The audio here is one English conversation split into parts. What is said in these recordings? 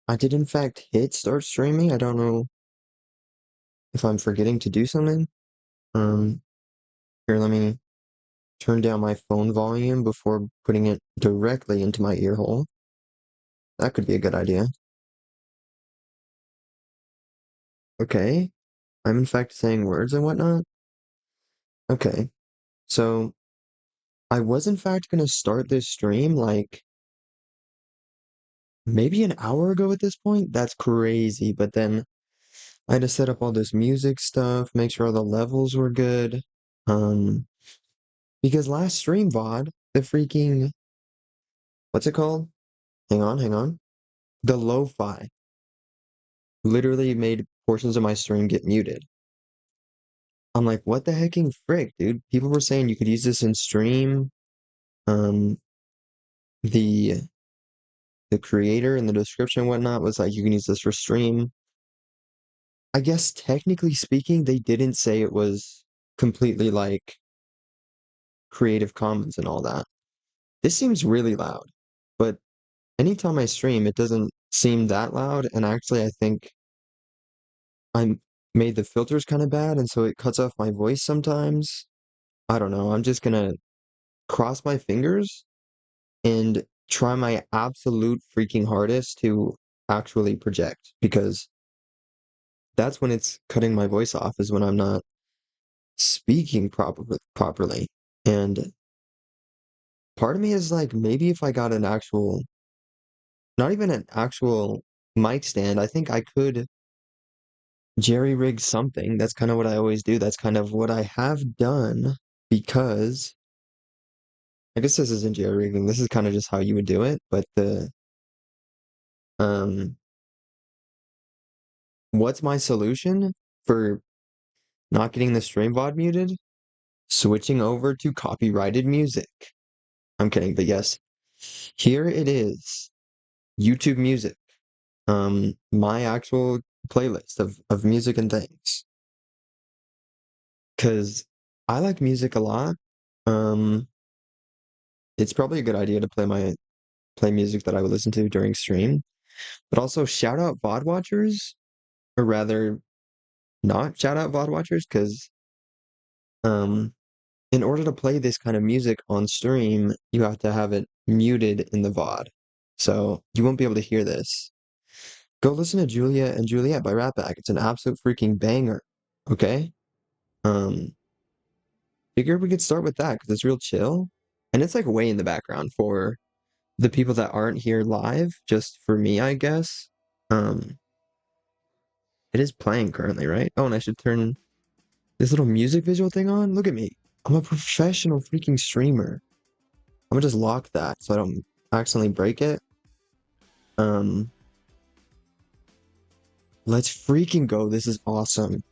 I did in fact hit start streaming. I don't know if I'm forgetting to do something. Um, Here, let me turn down my phone volume before putting it directly into my ear hole. That could be a good idea. Okay, I'm in fact saying words and whatnot. Okay, so I was in fact gonna start this stream like maybe an hour ago at this point. That's crazy, but then I had to set up all this music stuff, make sure all the levels were good. Um, because last stream VOD, the freaking what's it called? Hang on. The lo-fi literally made portions of my stream get muted. I'm like, what the hecking frick, dude? People were saying you could use this in stream. Um, the the creator in the description and whatnot was like, you can use this for stream. I guess technically speaking, they didn't say it was completely like Creative Commons and all that. This seems really loud, but anytime I stream, it doesn't seem that loud. And actually, I think I made the filters kind of bad, and so it cuts off my voice sometimes. I don't know. I'm just gonna cross my fingers and try my absolute freaking hardest to actually project because that's when it's cutting my voice off is when I'm not speaking properly. And part of me is like, maybe if I got an actual, not even an actual mic stand, I think I could jerry rig something. That's kind of what I always do. That's kind of what I have done because I guess this isn't jerry rigging. This is kind of just how you would do it. But um, what's my solution for not getting the stream VOD muted? Switching over to copyrighted music. I'm kidding, but yes, here it is. YouTube Music. My actual playlist of music and things. Cause I like music a lot. Um, it's probably a good idea to play music that I would listen to during stream. But also shout out VOD watchers, or rather not shout out VOD watchers, because um in order to play this kind of music on stream, you have to have it muted in the VOD. So you won't be able to hear this. Go listen to Julia and Juliet by Ratbag. It's an absolute freaking banger. Okay? Um, Figure we could start with that because it's real chill. And it's like way in the background for the people that aren't here live, just for me, I guess. Um, it is playing currently, right? Oh, and I should turn this little music visual thing on. Look at me. I'm a professional freaking streamer. I'm gonna just lock that so I don't accidentally break it. Um, let's freaking go. This is awesome.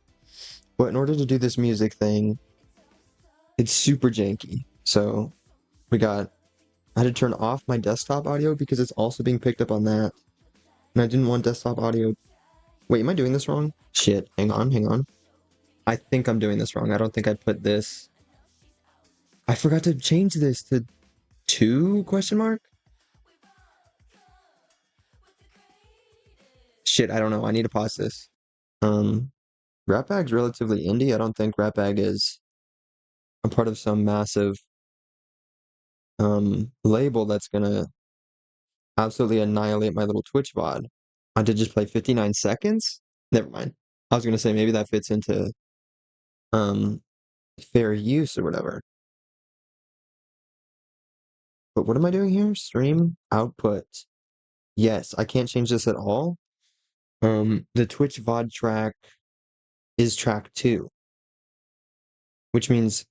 But in order to do this music thing, it's super janky. So I had to turn off my desktop audio because it's also being picked up on that. And I didn't want desktop audio. Wait, am I doing this wrong? Shit, hang on. I think I'm doing this wrong. I don't think I put this. I forgot to change this to 2 question mark? Shit, I don't know. I need to pause this. Um, Ratbag's relatively indie. I don't think Ratbag is a part of some massive label that's gonna absolutely annihilate my little Twitch VOD. I did just play 59 seconds? Never mind. I was gonna say maybe that fits into um fair use or whatever. But what am I doing here? Stream output. Yes, I can't change this at all. The Twitch VOD track is track 2, which means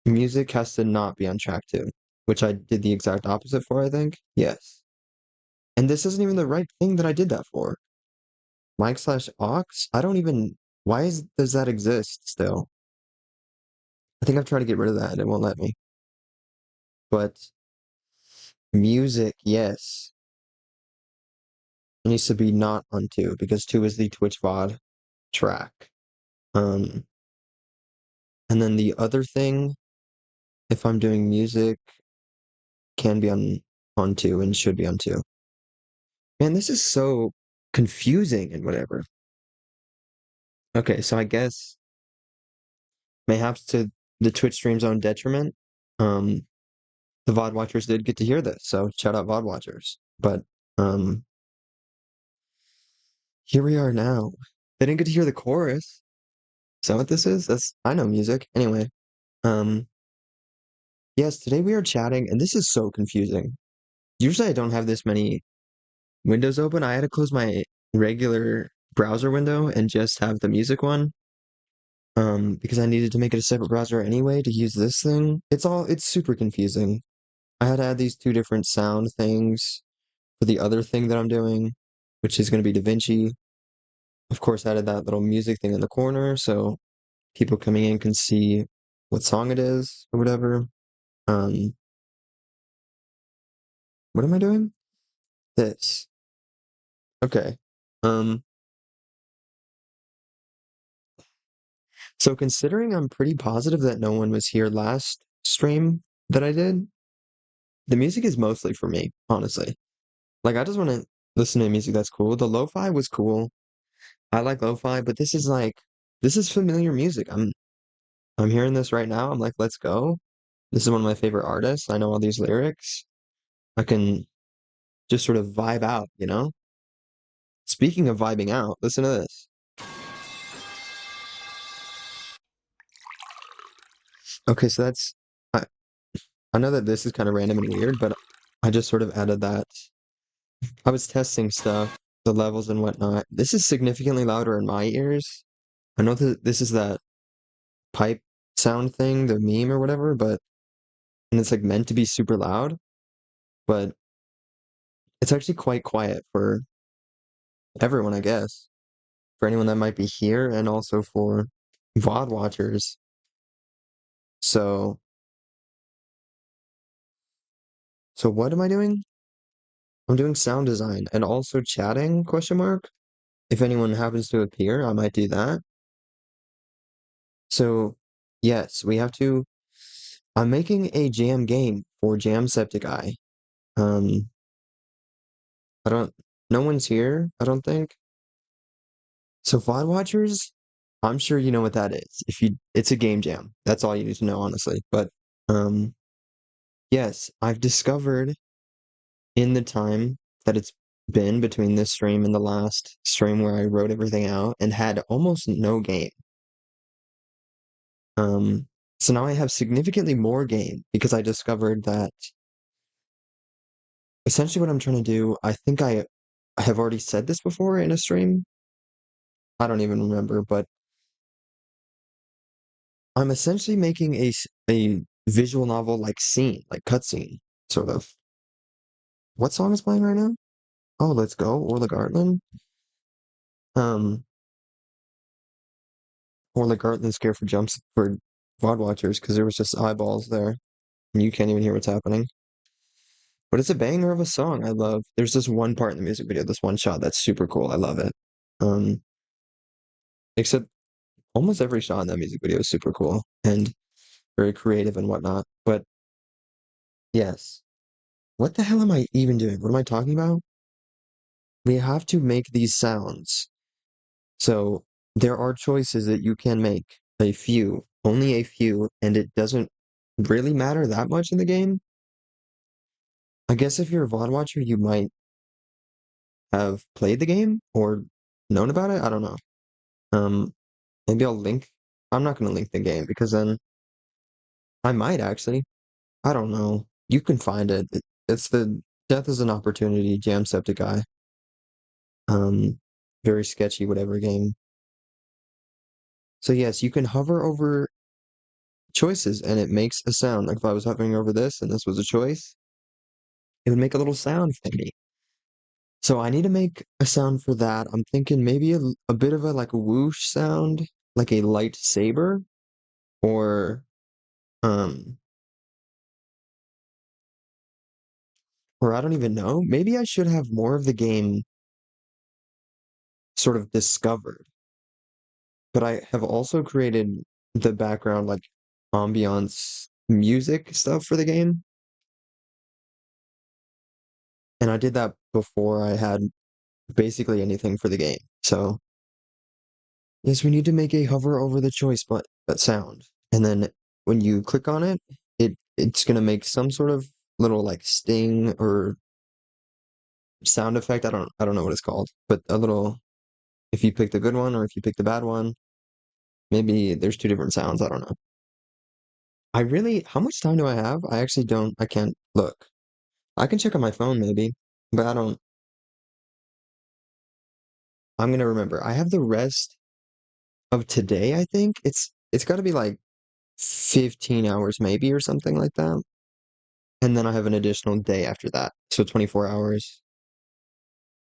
music has to not be on track 2, which I did the exact opposite for, I think. Yes. And this isn't even the right thing that I did that for. Mic slash aux? I don't even, does that exist still? I think I've tried to get rid of that. It won't let me. But music, yes. It needs to be not on 2 because 2 is the Twitch VOD track. Um, and then the other thing, if I'm doing music, can be on 2 and should be on 2. Man, this is so confusing and whatever. Okay, so I guess mayhaps to the Twitch stream's own detriment, um, the VOD watchers did get to hear this, so shout out VOD watchers. But um, here we are now. They didn't get to hear the chorus. Is that what this is? That's I know music. Anyway, um, yes, today we are chatting, and this is so confusing. Usually I don't have this many windows open. I had to close my regular browser window and just have the music one. Because I needed to make it a separate browser anyway to use this thing. It's super confusing. I had to add these two different sound things for the other thing that I'm doing, which is going to be DaVinci. Of course, I added that little music thing in the corner so people coming in can see what song it is or whatever. Um, what am I doing? This. Okay. Um, so considering I'm pretty positive that no one was here last stream that I did, the music is mostly for me, honestly. Like I just want to listen to music that's cool. The lo-fi was cool. I like lo-fi, but this is familiar music. I'm hearing this right now. I'm like, let's go. This is one of my favorite artists. I know all these lyrics. I can just sort of vibe out, you know? Speaking of vibing out, listen to this. Okay, so I, I know that this is kind of random and weird, but I just sort of added that. I was testing stuff, the levels and whatnot. This is significantly louder in my ears. I know that this is that pipe sound thing, the meme or whatever, but and it's like meant to be super loud, but it's actually quite quiet for everyone, I guess. For anyone that might be here and also for VOD watchers. So, so what am I doing? I'm doing sound design and also chatting, question mark. If anyone happens to appear, I might do that. So, yes, we have to. I'm making a jam game for Jam Septic Eye. Um, I don't. No one's here, I don't think. So VOD watchers, I'm sure you know what that is. It's a game jam. That's all you need to know, honestly. But um, yes, I've discovered in the time that it's been between this stream and the last stream where I wrote everything out and had almost no game. Um, so now I have significantly more game because I discovered that essentially what I'm trying to do, I have already said this before in a stream. I don't even remember, but I'm essentially making a visual novel like scene, like cutscene, sort of. What song is playing right now? Oh, Let's Go, Orla Gartland. Um, Orla Gartland's Scared for Jumps for VOD watchers because there was just eyeballs there and you can't even hear what's happening. But it's a banger of a song. I love. There's this one part in the music video, this one shot that's super cool. I love it. Um, except almost every shot in that music video is super cool and very creative and whatnot. But yes, what the hell am I even doing? What am I talking about? We have to make these sounds. So there are choices that you can make. A few, only a few, and it doesn't really matter that much in the game. I guess if you're a VOD watcher, you might have played the game or known about it. I don't know. Um, maybe I'll link. I'm not going to link the game because then I might actually. I don't know. You can find it. It's the Death is an Opportunity Jam Septic Eye. Um, very sketchy, whatever game. So yes, you can hover over choices and it makes a sound. Like if I was hovering over this and this was a choice, it would make a little sound for me. So I need to make a sound for that. I'm thinking maybe a bit of a like a whoosh sound, like a lightsaber, or um, or I don't even know. Maybe I should have more of the game sort of discovered. But I have also created the background like ambiance music stuff for the game. And I did that before I had basically anything for the game. So yes, we need to make a hover over the choice but sound. And then when you click on it, it's gonna make some sort of little like sting or sound effect. I don't know what it's called, but a little if you pick the good one or if you pick the bad one, maybe there's two different sounds. I don't know. How much time do I have? I can't look. I can check on my phone maybe, but I'm gonna remember. I have the rest of today, I think. It's gotta be like 15 hours maybe or something like that. And then I have an additional day after that. So 24 hours.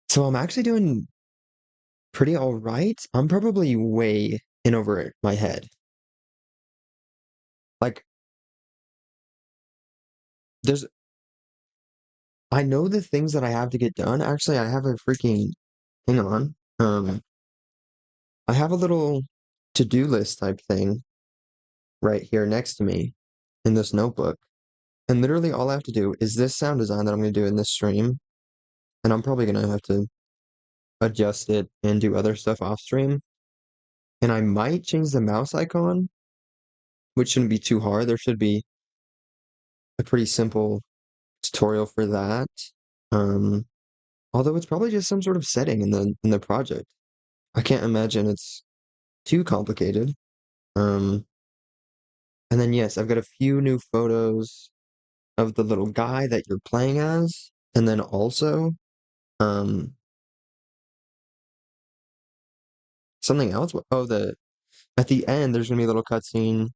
So I'm actually doing pretty all right. I'm probably way in over my head. Like there's I know the things that I have to get done. Actually, I have a freaking hang on. I have a little to-do list type thing right here next to me in this notebook. And literally all I have to do is this sound design that I'm going to do in this stream. And I'm probably going to have to adjust it and do other stuff off stream. And I might change the mouse icon, which shouldn't be too hard. There should be a pretty simple tutorial for that. Um, Although it's probably just some sort of setting in the project. I can't imagine it's too complicated. Um, and then yes, I've got a few new photos of the little guy that you're playing as, and then also um something else. Oh, the at the end there's gonna be a little cutscene.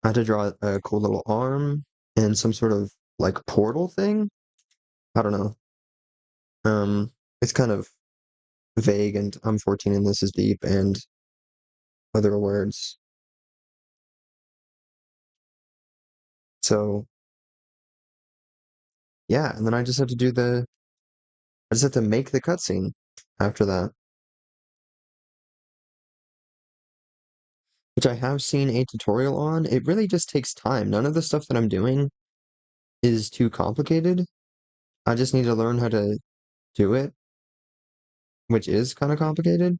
I had to draw a cool little arm and some sort of like portal thing. I don't know. It's kind of vague, and I'm 14 and this is deep, and other words. So yeah, and then I just have to make the cutscene after that, which I have seen a tutorial on. It really just takes time. None of the stuff that I'm doing is too complicated. I just need to learn how to do it, which is kind of complicated.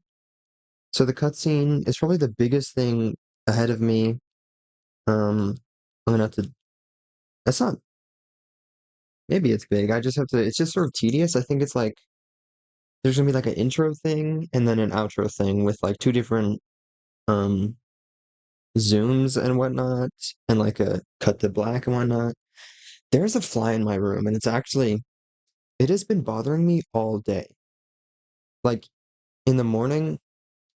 So the cutscene is probably the biggest thing ahead of me. I'm gonna have to. That's not. Maybe it's big. I just have to. It's just sort of tedious. I think it's like there's gonna be like an intro thing and then an outro thing with like two different um zooms and whatnot, and like a cut to black and whatnot. There's a fly in my room, and it has been bothering me all day. Like in the morning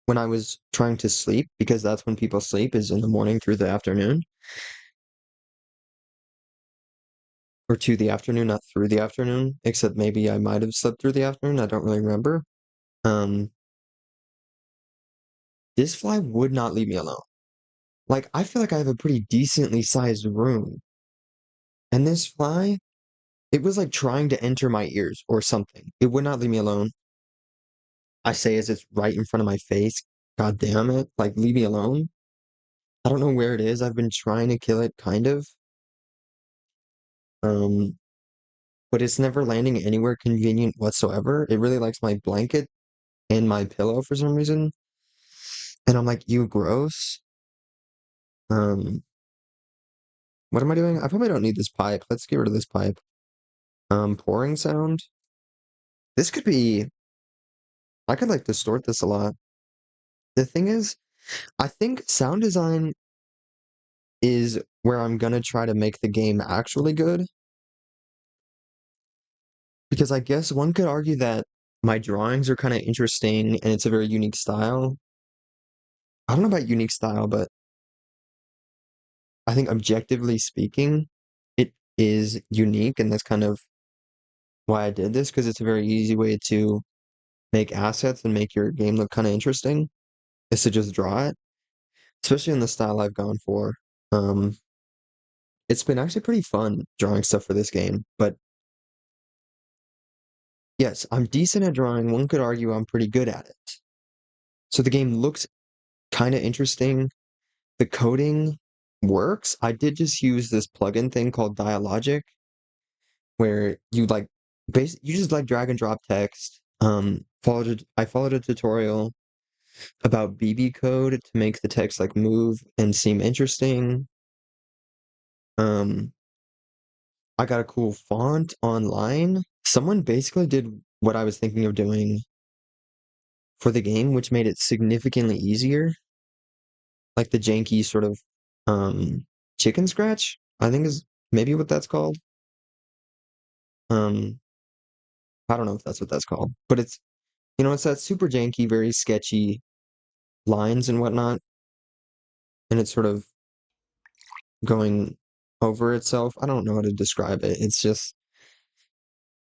when I was trying to sleep, because that's when people sleep, is in the morning through the afternoon, or to the afternoon, not through the afternoon, except maybe I might have slept through the afternoon. I don't really remember. Um, this fly would not leave me alone. Like, I feel like I have a pretty decently sized room, and this fly, it was like trying to enter my ears or something. It would not leave me alone. I say as it's right in front of my face. God damn it. Like, leave me alone. I don't know where it is. I've been trying to kill it, kind of. Um, but it's never landing anywhere convenient whatsoever. It really likes my blanket and my pillow for some reason. And I'm like, you gross. Um, what am I doing? I probably don't need this pipe. Let's get rid of this pipe. Pouring sound. This could be, I could like distort this a lot. The thing is, I think sound design is where I'm gonna try to make the game actually good. Because I guess one could argue that my drawings are kind of interesting and it's a very unique style. I don't know about unique style, but I think objectively speaking, it is unique, and that's kind of why I did this, because it's a very easy way to make assets and make your game look kind of interesting, is to just draw it, especially in the style I've gone for. Um, it's been actually pretty fun drawing stuff for this game, but yes, I'm decent at drawing. One could argue I'm pretty good at it. So the game looks kind of interesting. The coding works. I did just use this plugin thing called Dialogic, where you like you just like drag and drop text. I followed a tutorial about BB code to make the text like move and seem interesting. Um, I got a cool font online. Someone basically did what I was thinking of doing for the game, which made it significantly easier. Like the janky sort of chicken scratch, I think is maybe what that's called. Um, I don't know if that's what that's called, but it's that super janky, very sketchy lines and whatnot, and it's sort of going over itself. I don't know how to describe it. It's just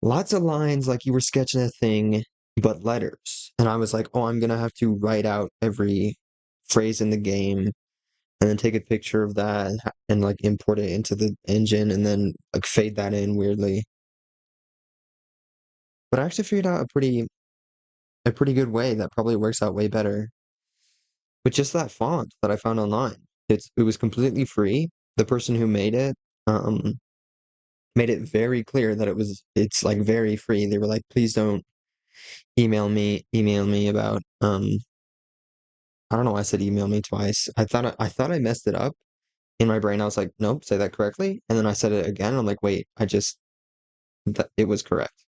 lots of lines like you were sketching a thing, but letters. And I was like, oh, I'm gonna have to write out every phrase in the game and then take a picture of that and like import it into the engine and then like fade that in weirdly. But I actually figured out a pretty good way that probably works out way better with just that font that I found online. It was completely free. The person who um made it very clear that it's like very free. They were like, please don't email me about I don't know why I said email me twice. I thought I messed it up in my brain. I was like, nope, say that correctly. And then I said it again. And I'm like, wait, it was correct.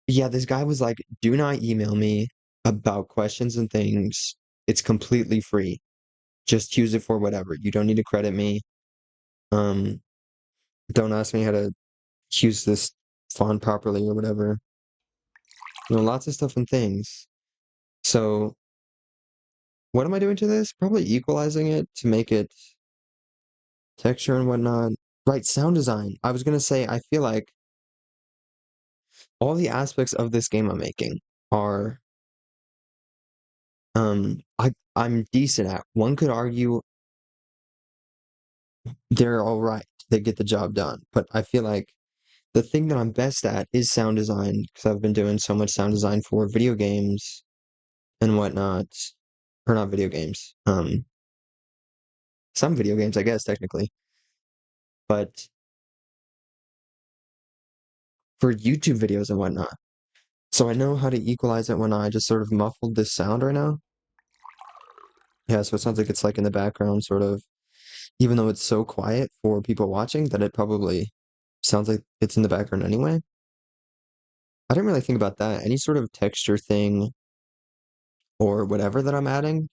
Yeah, this guy was like, do not email me about questions and things. It's completely free. Just use it for whatever. You don't need to credit me. Um, don't ask me how to use this font properly or whatever. Lots of stuff and things. So what am I doing to this? Probably equalizing it to make it texture and whatnot. Right, sound design. I was gonna say, I feel like all the aspects of this game I'm making are I'm decent at. One could argue they're all right. They get the job done. But I feel like the thing that I'm best at is sound design because I've been doing so much sound design for video games and whatnot. Or not video games. Some video games, I guess, technically. But for YouTube videos and whatnot. So I know how to equalize it when I just sort of muffled this sound right now. Yeah, so it sounds like it's like in the background, sort of, even though it's so quiet for people watching that it probably sounds like it's in the background anyway. I didn't really think about that. Any sort of texture thing or whatever that I'm adding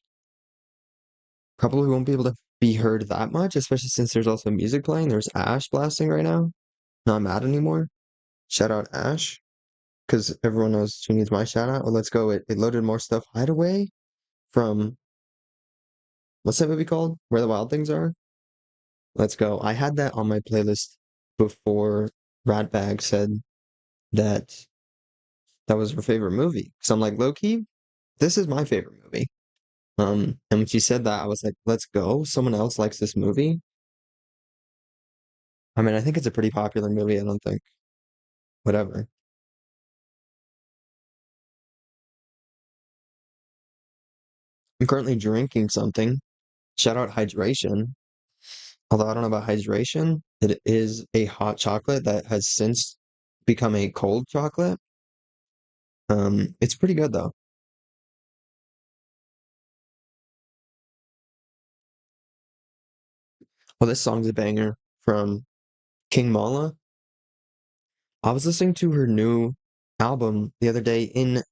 probably won't be able to be heard that much, especially since there's also music playing. There's Ash blasting right now. Not mad anymore. Shout out Ash, because everyone knows she needs my shout out. Oh, let's go. It loaded more stuff. Hideaway from what's that movie called? Where the Wild Things Are? Let's go. I had that on my playlist before Ratbag said that that was her favorite movie. So I'm like, low key, this is my favorite movie. And when she said that, I was like, let's go. Someone else likes this movie. I mean, I think it's a pretty popular movie. I don't think, whatever. I'm currently drinking something. Shout out hydration. Although I don't know about hydration, it is a hot chocolate that has since become a cold chocolate. It's pretty good though. Well, this song's a banger from King Mala. I was listening to her new album the other day in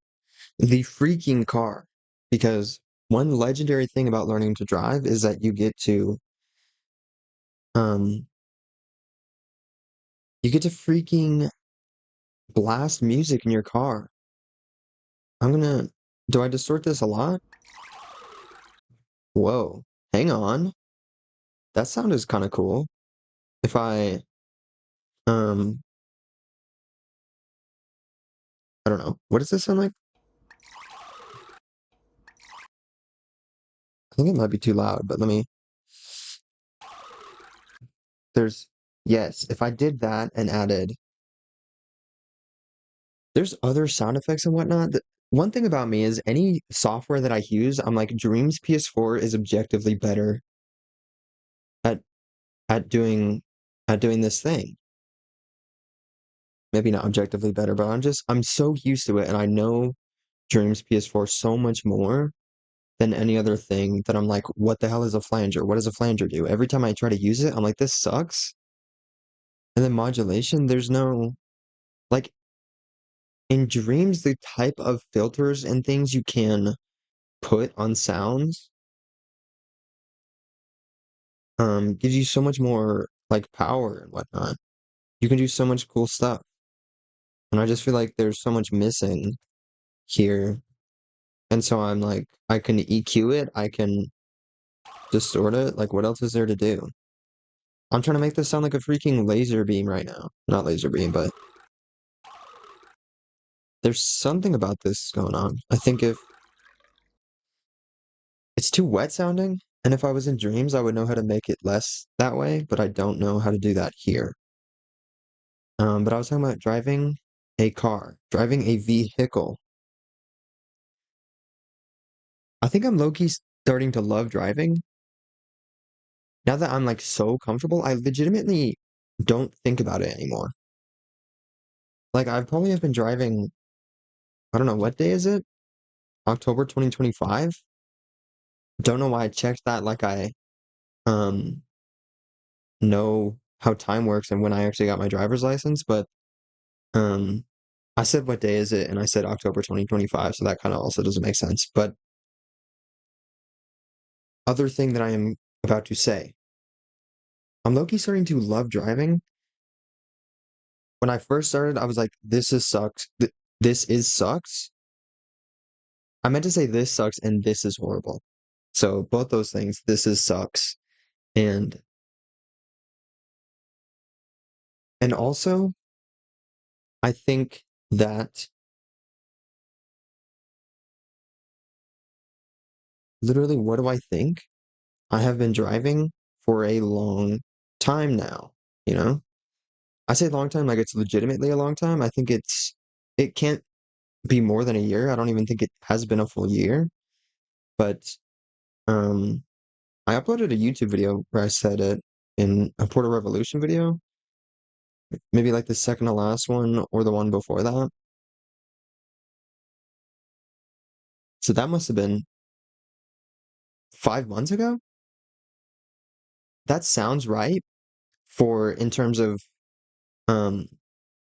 the freaking car because one legendary thing about learning to drive is that um you get to freaking blast music in your car. I'm gonna do I distort this a lot? Whoa. Hang on. That sound is kind of cool. If um I don't know. What does this sound like? I think it might be too loud, but there's yes, if I did that and added there's other sound effects and whatnot. One thing about me is any software that I use, I'm like Dreams PS4 is objectively better at at doing at doing this thing. maybe not objectively better, but I'm so used to it, and I know Dream's PS4 so much more than any other thing that I'm like, what the hell is a flanger? What does a flanger do? Every time I try to use it, I'm like, this sucks. And then modulation, there's no like in Dreams, the type of filters and things you can put on sounds gives you so much more like power and whatnot. You can do so much cool stuff. And I just feel like there's so much missing here. And so I'm like, I can EQ it, I can distort it. Like, what else is there to do? I'm trying to make this sound like a freaking laser beam right now. Not laser beam, but there's something about this going on. I think if it's too wet sounding, and if I was in Dreams, I would know how to make it less that way, but I don't know how to do that here. But I was talking about driving a car, driving a vehicle. I think I'm low-key starting to love driving. Now that I'm like so comfortable, I legitimately don't think about it anymore. Like I probably have been driving, I don't know, what day is it? October 2025? Don't know why I checked that like I um know how time works and when I actually got my driver's license, but um I said what day is it and I said October 2025, so that kind of also doesn't make sense. But other thing that I am about to say, I'm low-key starting to love driving. When I first started, I was like, this is sucks. This is sucks. I meant to say this sucks and this is horrible. So both those things, this is sucks. And and also I think that literally what do I think? I have been driving for a long time now, you know? I say long time like it's legitimately a long time. I think it can't be more than a year. I don't even think it has been a full year. But um I uploaded a YouTube video where I said it in a Porter Revolution video, maybe like the second to last one or the one before that. So that must have been 5 months ago. That sounds right for in terms of um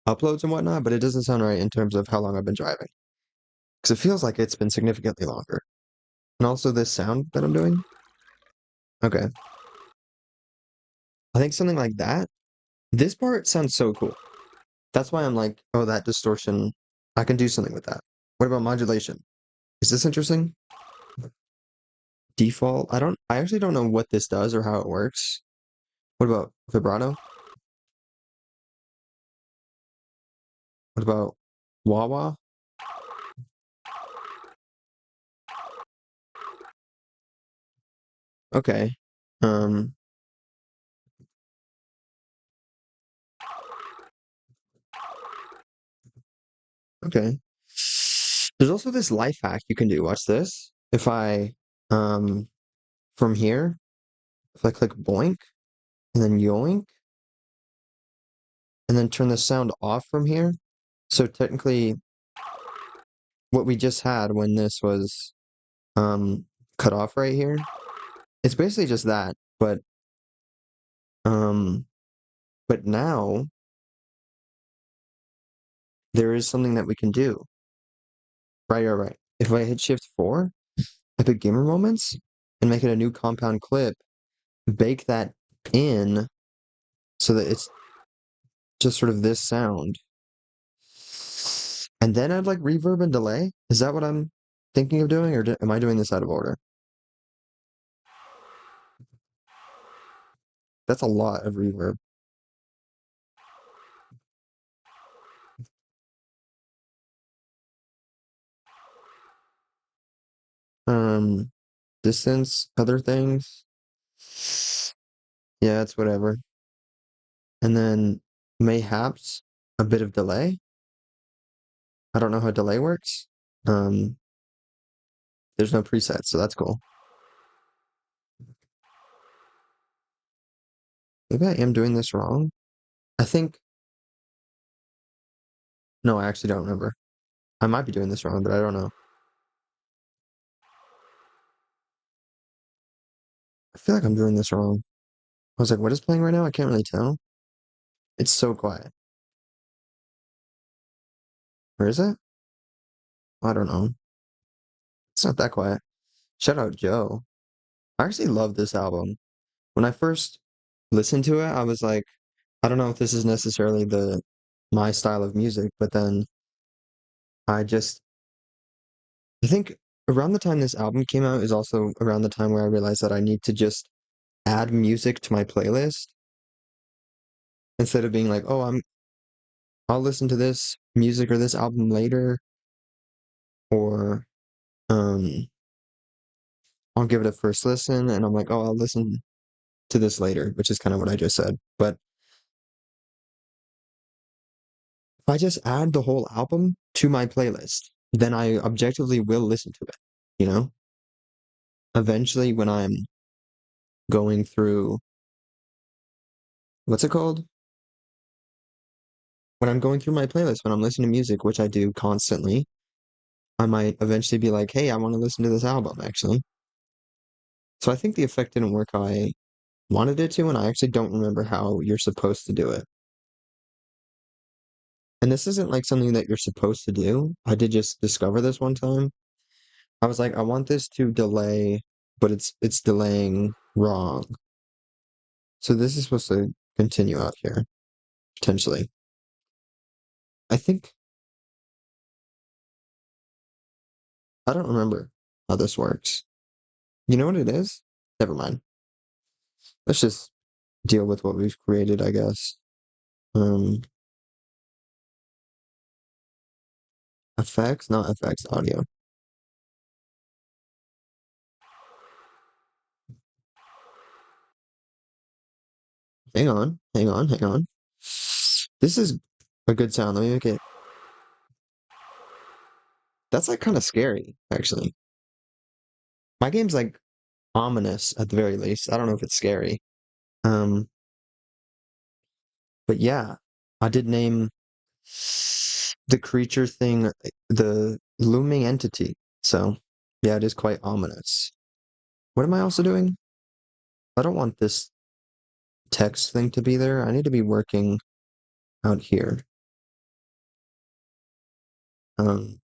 uploads and whatnot, but it doesn't sound right in terms of how long I've been driving. Because it feels like it's been significantly longer. And also this sound that I'm doing. Okay. I think something like that. This part sounds so cool. That's why I'm like, oh, that distortion, I can do something with that. What about modulation? Is this interesting? Default. I actually don't know what this does or how it works. What about vibrato? What about wah wah? Okay. Um, okay. There's also this life hack you can do. Watch this. If I, um, from here, if I click boink and then yoink and then turn the sound off from here. So technically what we just had when this was, um, cut off right here, it's basically just that, um, but now there is something that we can do. Right. If I hit Shift 4, Epic Gamer Moments, and make it a new compound clip, bake that in so that it's just sort of this sound. And then I'd like reverb and delay. Is that what I'm thinking of doing, or am I doing this out of order? That's a lot of reverb. Um, Distance, other things. Yeah, it's whatever. And then mayhaps a bit of delay. I don't know how delay works. Um, there's no preset, so that's cool. Maybe I am doing this wrong. I think No, I actually don't remember. I might be doing this wrong, but I don't know. I feel like I'm doing this wrong. I was like, what is playing right now? I can't really tell. It's so quiet. Where is it? I don't know. It's not that quiet. Shout out Joe. I actually love this album. When I first listened to it, I was like, I don't know if this is necessarily the my style of music, but then I just I think around the time this album came out is also around the time where I realized that I need to just add music to my playlist instead of being like, oh, I'll listen to this music or this album later, or um I'll give it a first listen and I'm like, oh, I'll listen to this later, which is kind of what I just said. But if I just add the whole album to my playlist, then I objectively will listen to it, you know? Eventually when I'm going through what's it called? When I'm going through my playlist, when I'm listening to music, which I do constantly, I might eventually be like, hey, I want to listen to this album, actually. So I think the effect didn't work how I wanted it to, and I actually don't remember how you're supposed to do it. And this isn't like something that you're supposed to do. I did just discover this one time. I was like, I want this to delay, but it's delaying wrong. So this is supposed to continue out here, potentially. I think I don't remember how this works. You know what it is? Never mind. Let's just deal with what we've created, I guess. Um, effects, not effects, audio. Hang on. This is a good sound. Let me make it. That's like kind of scary, actually. My game's like ominous at the very least. I don't know if it's scary. Um, but yeah, I did name the creature thing the looming entity. So yeah, it is quite ominous. What am I also doing? I don't want this text thing to be there. I need to be working out here. Um,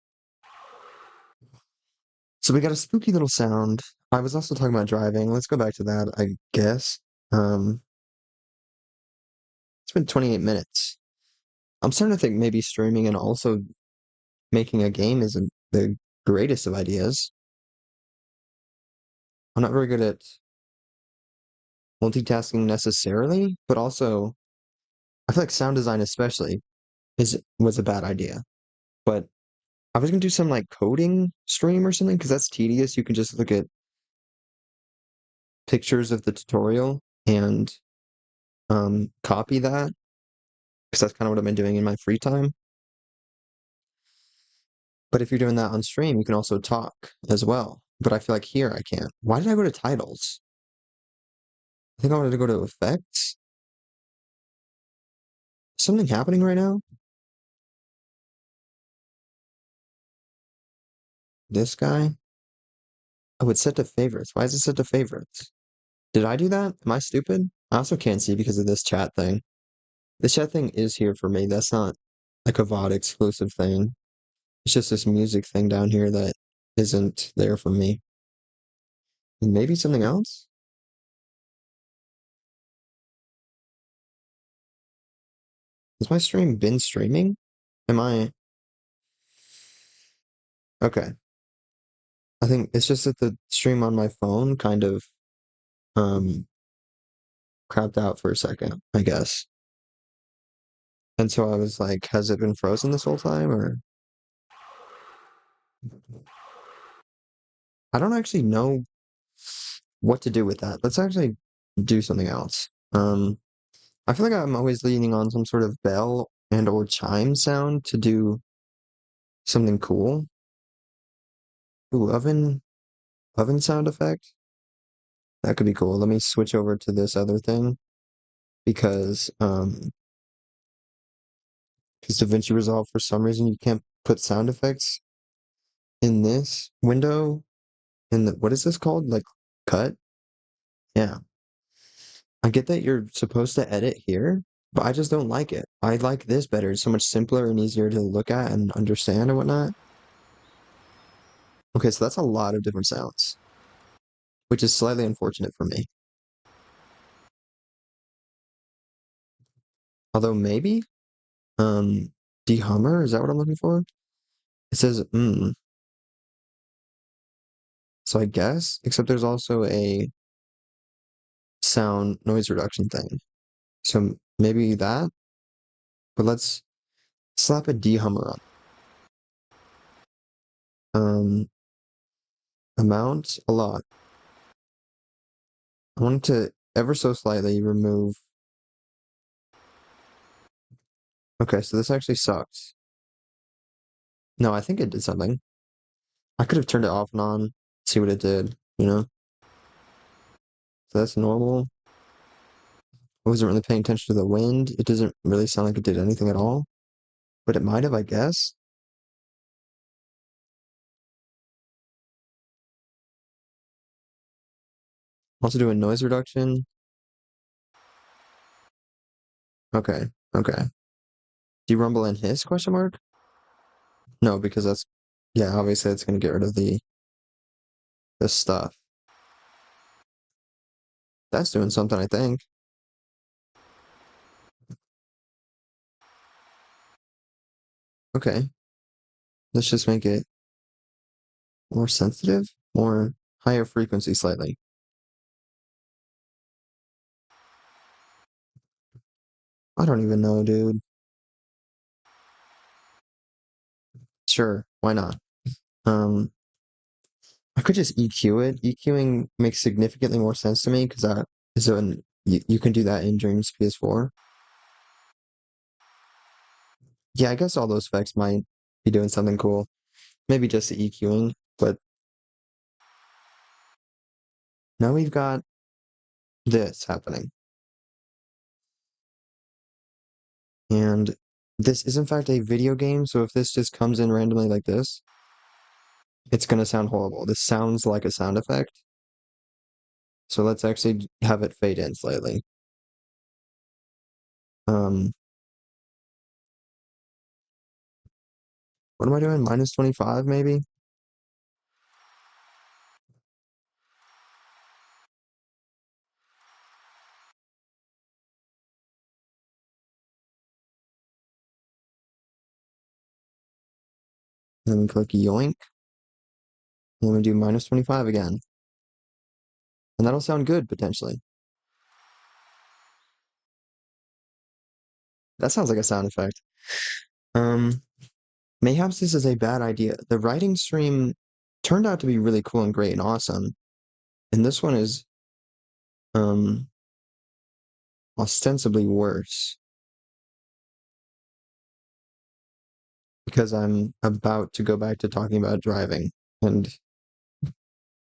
so we got a spooky little sound. I was also talking about driving. Let's go back to that, I guess. Um, it's been 28 minutes. I'm starting to think maybe streaming and also making a game isn't the greatest of ideas. I'm not very good at multitasking necessarily, but also I feel like sound design especially is was a bad idea. But I was gonna do some like coding stream or something because that's tedious. You can just look at pictures of the tutorial and copy that because that's kind of what I've been doing in my free time. But if you're doing that on stream, you can also talk as well. But I feel like here I can't. Why did I go to titles? I think I wanted to go to effects. Something happening right now? This guy? Oh, it's set to favorites. Why is it set to favorites? Did I do that? Am I stupid? I also can't see because of this chat thing. The chat thing is here for me. That's not like a VOD exclusive thing. It's just this music thing down here that isn't there for me. Maybe something else? Has my stream been streaming? Am I? Okay. I think it's just that the stream on my phone kind of um crapped out for a second, I guess. And so I was like, has it been frozen this whole time or I don't actually know what to do with that. Let's actually do something else. I feel like I'm always leaning on some sort of bell and or chime sound to do something cool. Ooh, oven sound effect. That could be cool. Let me switch over to this other thing because Because DaVinci Resolve, for some reason, you can't put sound effects in this window. In the, what is this called? Like cut? Yeah. I get that you're supposed to edit here, but I just don't like it. I like this better. It's so much simpler and easier to look at and understand and whatnot. Okay, so that's a lot of different sounds, which is slightly unfortunate for me. Although maybe, um, dehummer, is that what I'm looking for? It says, so I guess, except there's also a sound noise reduction thing. So maybe that, but let's slap a dehummer on. Amount, a lot. I want to ever so slightly remove. Okay, so this actually sucks. No, I think it did something. I could have turned it off and on, see what it did, you know? So that's normal. I wasn't really paying attention to the wind. It doesn't really sound like it did anything at all, but it might have, I guess. Also doing noise reduction. Okay, okay. Rumble and hiss, question mark? No, because that's, yeah, obviously it's going to get rid of the stuff. That's doing something, I think. Okay, let's just make it more sensitive, more higher frequency slightly. I don't even know, dude. Sure, why not? Um, I could just EQ it. EQing makes significantly more sense to me because that is when you can do that in Dreams PS4. Yeah, I guess all those effects might be doing something cool. Maybe just the EQing, but now we've got this happening. And this is in fact a video game, so if this just comes in randomly like this, it's gonna sound horrible. This sounds like a sound effect. So let's actually have it fade in slightly. Um, what am I doing? Minus 25 maybe? Then we click yoink. And then we do minus 25 again. And that'll sound good potentially. That sounds like a sound effect. Um, Mayhaps this is a bad idea. The writing stream turned out to be really cool and great and awesome. And this one is um ostensibly worse because I'm about to go back to talking about driving and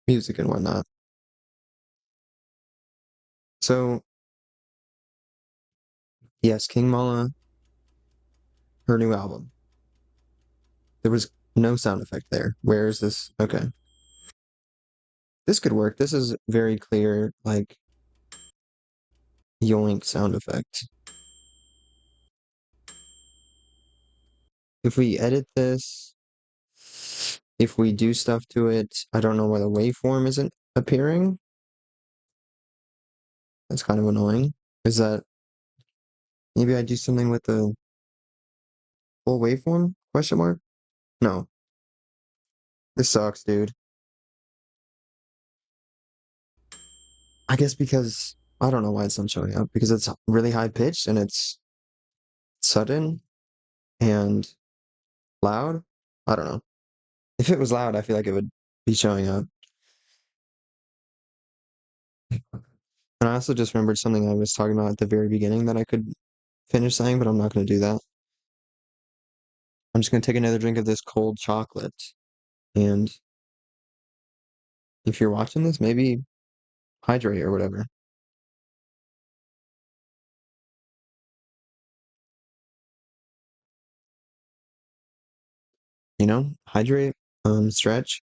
music and whatnot. So yes, King Mala, her new album. There was no sound effect there. Where is this? Okay. This could work. This is very clear, like yoink sound effect. If we edit this, if we do stuff to it, I don't know why the waveform isn't appearing. That's kind of annoying. Is that maybe I do something with the full waveform? Question mark? No. This sucks, dude. I guess because I don't know why it's not showing up because it's really high pitched and it's sudden and loud. I don't know. If it was loud, I feel like it would be showing up. And I also just remembered something I was talking about at the very beginning that I could finish saying, but I'm not going to do that. I'm just going to take another drink of this cold chocolate. And if you're watching this, maybe hydrate or whatever. hydrate, stretch,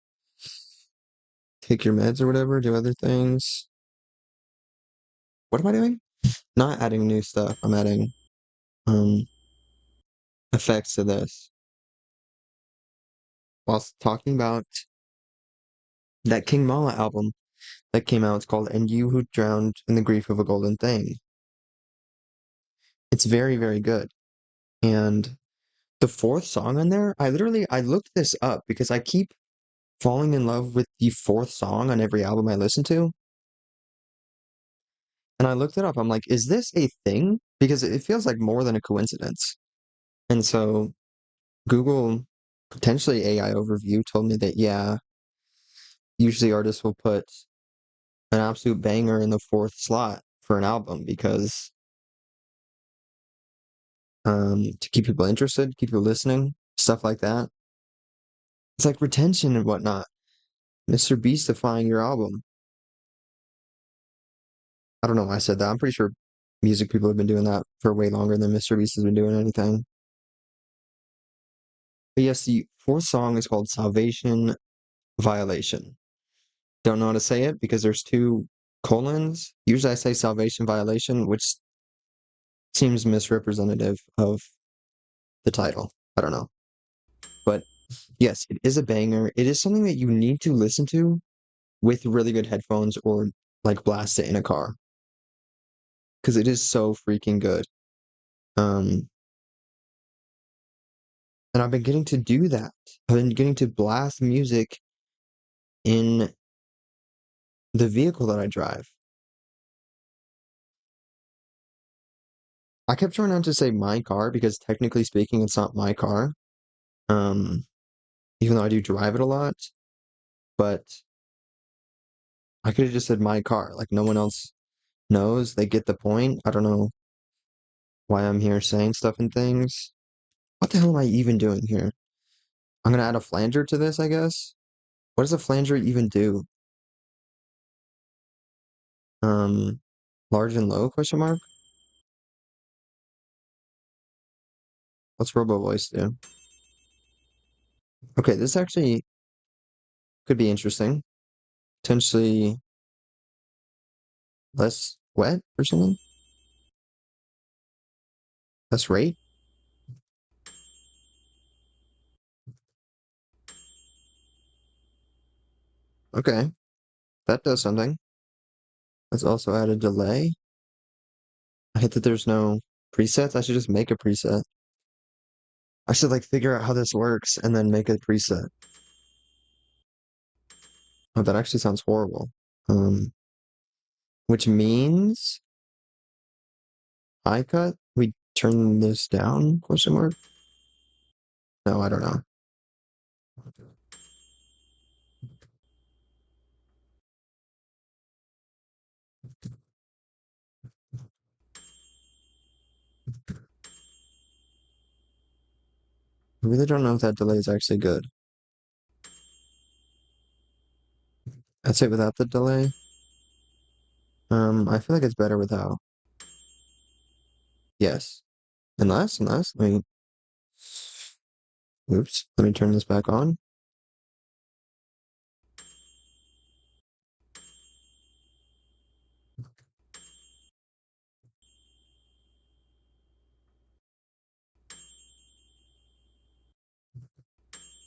take your meds or whatever, do other things. What am I doing? Not adding new stuff. I'm adding um effects to this whilst talking about that King Mala album that came out. It's called And You Who Drowned in the Grief of a Golden Thing. It's very, very good. And the fourth song on there, I looked this up because I keep falling in love with the fourth song on every album I listen to. And I looked it up. I'm like, is this a thing? Because it feels like more than a coincidence. And so Google, potentially AI overview, told me that, yeah, usually artists will put an absolute banger in the fourth slot for an album because to keep people interested, keep people listening, stuff like that. It's like retention and whatnot. Mr. Beastifying your album. I don't know why I said that. I'm pretty sure music people have been doing that for way longer than Mr. Beast has been doing anything. But yes, the fourth song is called Salvation Violation. Don't know how to say it because there's two colons. Usually I say Salvation Violation, which seems misrepresentative of the title. I don't know. But yes, it is a banger. It is something that you need to listen to with really good headphones or like blast it in a car because it is so freaking good. Um, and I've been getting to do that. I've been getting to blast music in the vehicle that I drive. I kept trying not to say my car because technically speaking, it's not my car. Um, even though I do drive it a lot, but I could have just said my car. Like no one else knows. They get the point. I don't know why I'm here saying stuff and things. What the hell am I even doing here? I'm gonna add a flanger to this, I guess. What does a flanger even do? Um, large and low question mark? What's Robo Voice do? Okay, this actually could be interesting. Potentially less wet or something? Less rate? Okay, that does something. Let's also add a delay. I hate that there's no presets. I should just make a preset. I should like figure out how this works and then make a preset. Oh, that actually sounds horrible. Which means high cut? We turn this down? Question mark? No, I don't know. I really don't know if that delay is actually good. I'd say without the delay. I feel like it's better without. Yes. Let me, oops, let me turn this back on.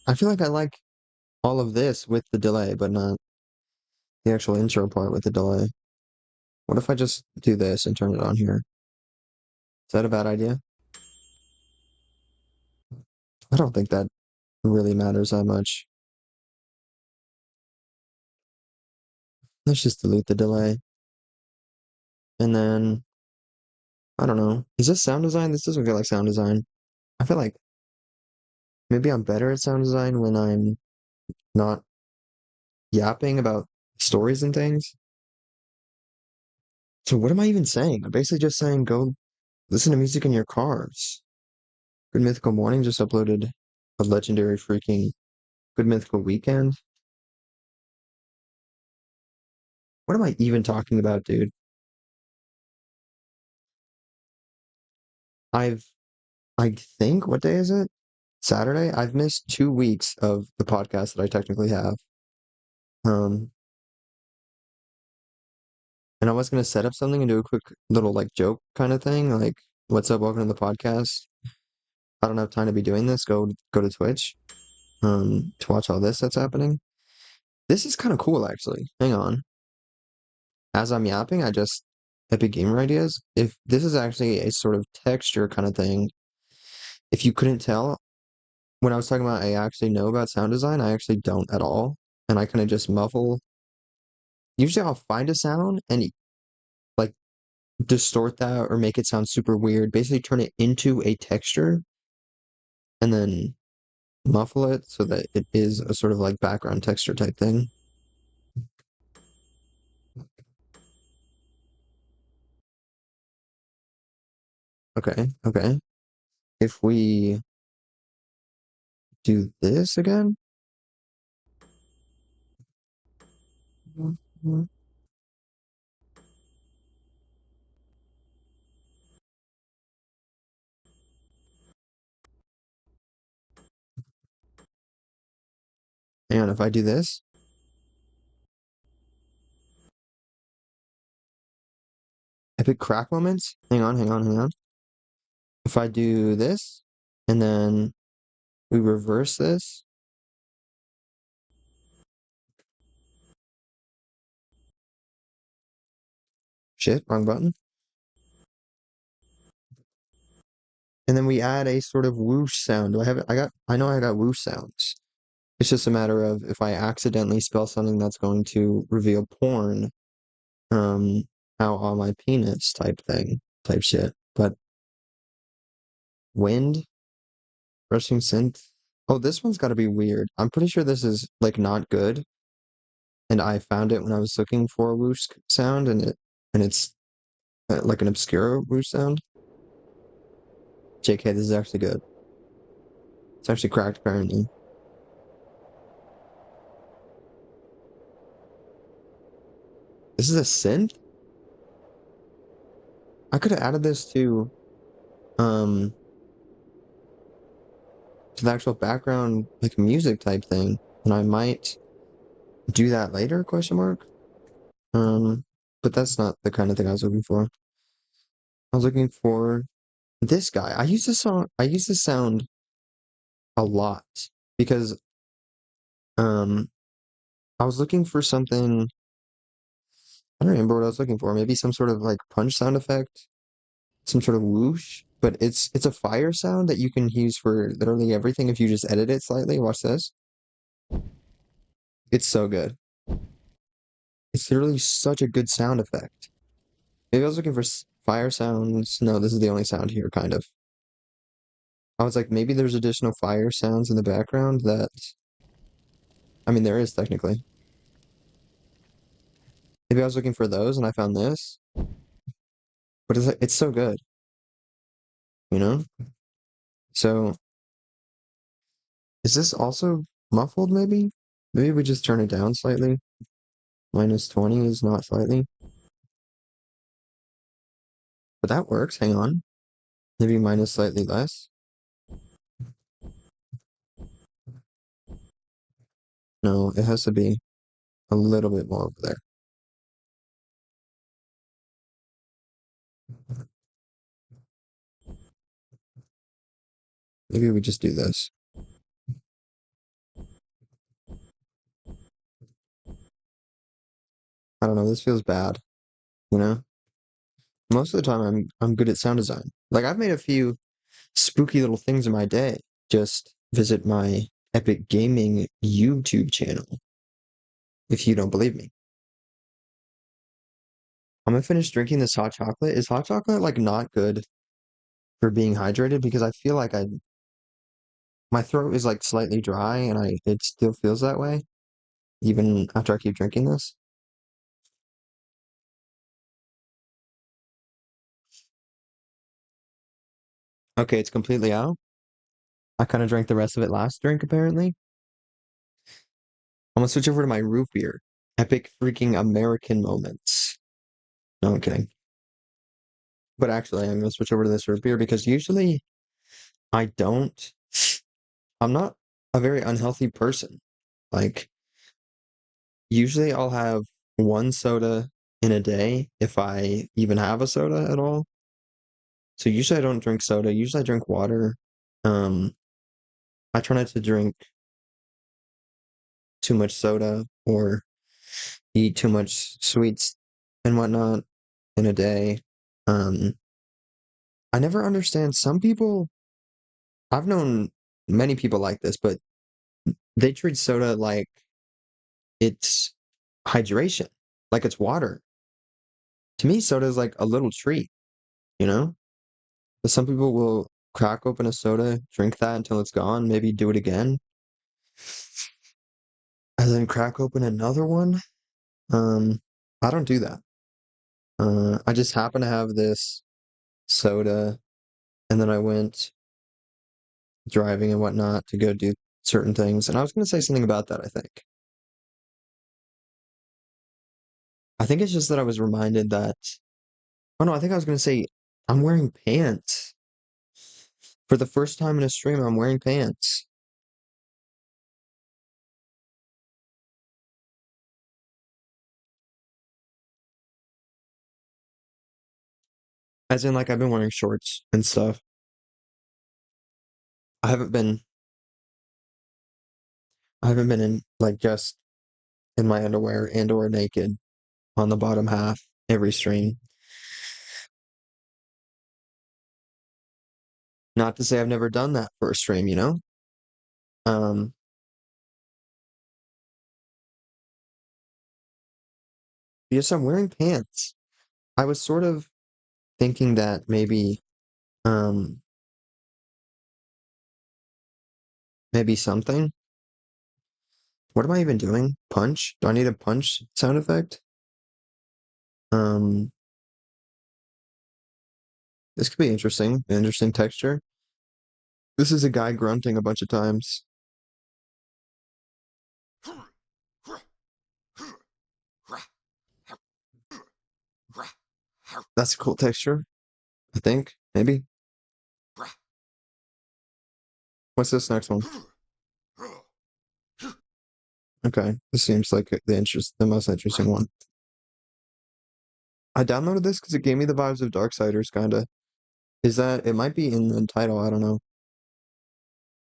I feel like I like all of this with the delay, but not the actual intro part with the delay. What if I just do this and turn it on here? Is that a bad idea? I don't think that really matters that much. Let's just delete the delay. And then, I don't know. Is this sound design? This doesn't feel like sound design. I feel like maybe I'm better at sound design when I'm not yapping about stories and things. So what am I even saying? I'm basically just saying go listen to music in your cars. Good Mythical Morning just uploaded a legendary freaking Good Mythical Weekend. What am I even talking about, dude? I've I think what day is it? Saturday, I've missed 2 weeks of the podcast that I technically have. Um, and I was gonna set up something and do a quick little like joke kind of thing, like, "What's up? Welcome to the podcast." I don't have time to be doing this. Go to Twitch, to watch all this that's happening. This is kind of cool, actually. Hang on. As I'm yapping, I just epic gamer ideas. If this is actually a sort of texture kind of thing, if you couldn't tell, when I was talking about I actually know about sound design, I actually don't at all. And I kind of just muffle. Usually I'll find a sound and like distort that or make it sound super weird, basically turn it into a texture and then muffle it so that it is a sort of like background texture type thing. Okay, okay. If we do this again, and if I do this, epic crack moments. Hang on. If I do this, and then we reverse this, shit, wrong button. And then we add a sort of whoosh sound. Do I have it? I know I got whoosh sounds. It's just a matter of if I accidentally spell something that's going to reveal porn, um, out on my penis type shit. But wind, rushing synth. Oh, this one's got to be weird. I'm pretty sure this is like not good. And I found it when I was looking for a whoosh sound, and it's like an obscure whoosh sound. JK, this is actually good. It's actually cracked apparently. This is a synth? I could have added this um to the actual background like music type thing. And I might do that later, question mark. Um, but that's not the kind of thing I was looking for. I was looking for this guy. I use this sound a lot because um I was looking for something. I don't remember what I was looking for. Maybe some sort of like punch sound effect, some sort of whoosh. But it's a fire sound that you can use for literally everything if you just edit it slightly. Watch this. It's so good. It's literally such a good sound effect. Maybe I was looking for fire sounds. No, this is the only sound here, kind of. I was like, maybe there's additional fire sounds in the background that, I mean, there is technically. Maybe I was looking for those and I found this, but it's so good, you know? So, is this also muffled, maybe? Maybe we just turn it down slightly. -20 is not slightly. But that works, hang on. Maybe minus slightly less. No, it has to be a little bit more over there. Maybe we just do this. I don't know, this feels bad, you know? Most of the time I'm good at sound design. Like I've made a few spooky little things in my day. Just visit my Epic Gaming YouTube channel if you don't believe me. I'm gonna finish drinking this hot chocolate. Is hot chocolate like not good for being hydrated? Because I feel like my throat is like slightly dry and it still feels that way even after I keep drinking this. Okay, it's completely out. I kind of drank the rest of it last drink apparently. I'm gonna switch over to my root beer. Epic freaking American moments. No, I'm kidding. But actually, I'm gonna switch over to this root beer because usually I don't. I'm not a very unhealthy person. Like, usually I'll have one soda in a day if I even have a soda at all. So usually I don't drink soda. Usually I drink water. Um, I try not to drink too much soda or eat too much sweets and whatnot in a day. Um, I never understand some people, I've known many people like this, but they treat soda like it's hydration, like it's water. To me, soda is like a little treat, you know? But some people will crack open a soda, drink that until it's gone, maybe do it again, and then crack open another one. Um, I don't do that. I just happen to have this soda, and then I went driving and whatnot to go do certain things. And I was going to say something about that, I think. I think it's just that I was reminded that, oh no, I think I was going to say I'm wearing pants. For the first time in a stream, I'm wearing pants. As in, like, I've been wearing shorts and stuff. I haven't been, I haven't been in, like, just in my underwear and or naked on the bottom half every stream. Not to say I've never done that for a stream, you know? Um, yes, I'm wearing pants. I was sort of thinking that um, maybe something. What am I even doing? Punch? Do I need a punch sound effect? Um, this could be interesting. An interesting texture. This is a guy grunting a bunch of times. That's a cool texture, I think. Maybe. What's this next one? Okay, this seems like the most interesting one. I downloaded this because it gave me the vibes of Darksiders, kinda. Is that it might be in the title, I don't know.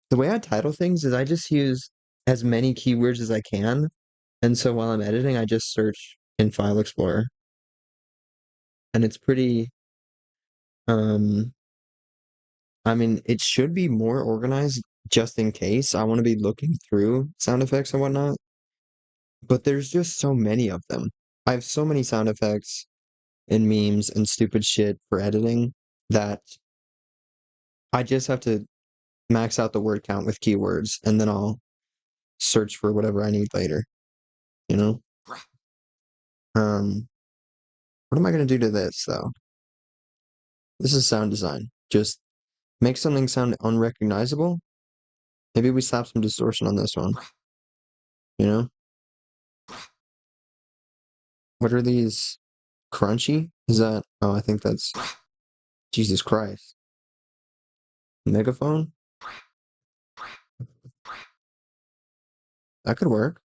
The way I title things is I just use as many keywords as I can, and so while I'm editing, I just search in File Explorer. And it's pretty um I mean, it should be more organized just in case. I want to be looking through sound effects and whatnot, but there's just so many of them. I have so many sound effects and memes and stupid shit for editing that I just have to max out the word count with keywords and then I'll search for whatever I need later, you know? Um, what am I going to do to this though? This is sound design. Just make something sound unrecognizable. Maybe we slap some distortion on this one, you know? What are these? Crunchy? Is that? Oh, I think that's Jesus Christ. Megaphone? That could work.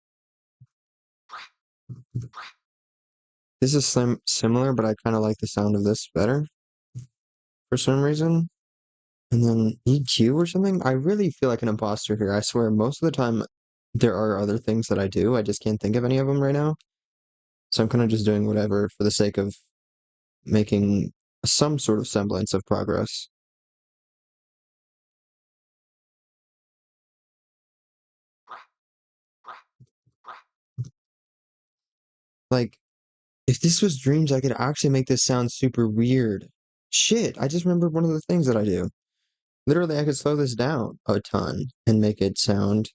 This is similar, but I kind of like the sound of this better for some reason. And then EQ or something? I really feel like an imposter here. I swear, most of the time there are other things that I do. I just can't think of any of them right now. So I'm kind of just doing whatever for the sake of making some sort of semblance of progress. Like, if this was dreams, I could actually make this sound super weird. Shit, I just remembered one of the things that I do. Literally, I could slow this down a ton and make it sound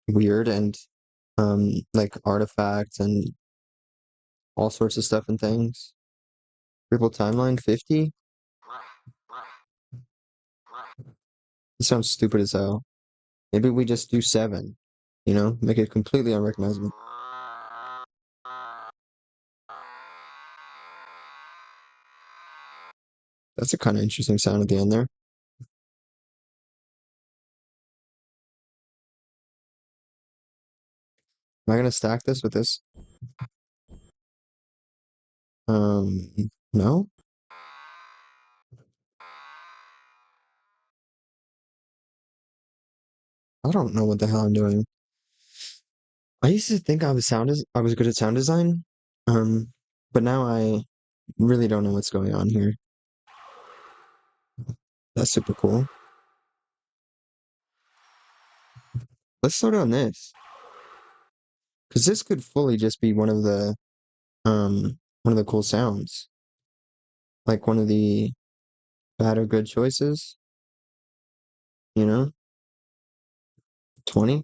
weird and like artifacts and all sorts of stuff and things. Triple timeline 50? It sounds stupid as hell. Maybe we just do 7, you know, make it completely unrecognizable. That's a kind of interesting sound at the end there. Am I gonna stack this with this? Um, no? I don't know what the hell I'm doing. I used to think I was good at sound design. Um, but now I really don't know what's going on here. That's super cool. Let's start on this. Because this could fully just be one of the cool sounds. Like one of the bad or good choices, you know? 20?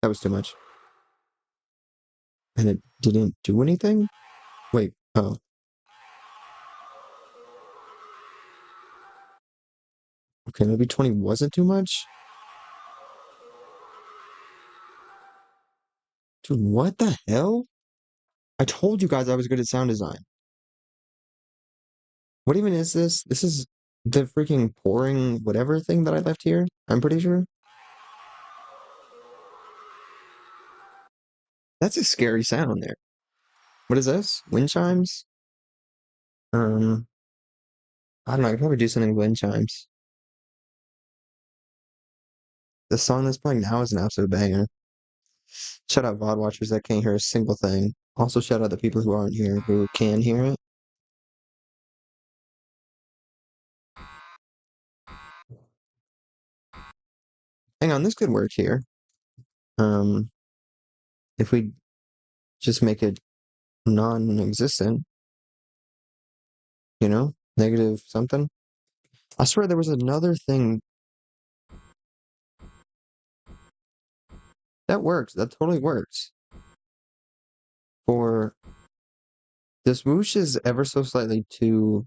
That was too much. And it didn't do anything? Wait, oh. Okay, maybe 20 wasn't too much? Dude, what the hell? I told you guys I was good at sound design. What even is this? This is the freaking pouring whatever thing that I left here, I'm pretty sure. That's a scary sound there. What is this? Wind chimes? Um, I don't know, I could probably do something with wind chimes. The song that's playing now is an absolute banger. Shout out VOD watchers that can't hear a single thing. Also shout out the people who aren't here who can hear it. Hang on, this could work here. Um, if we just make it non-existent, you know, negative something. I swear there was another thing that works. That totally works. For this whoosh is ever so slightly too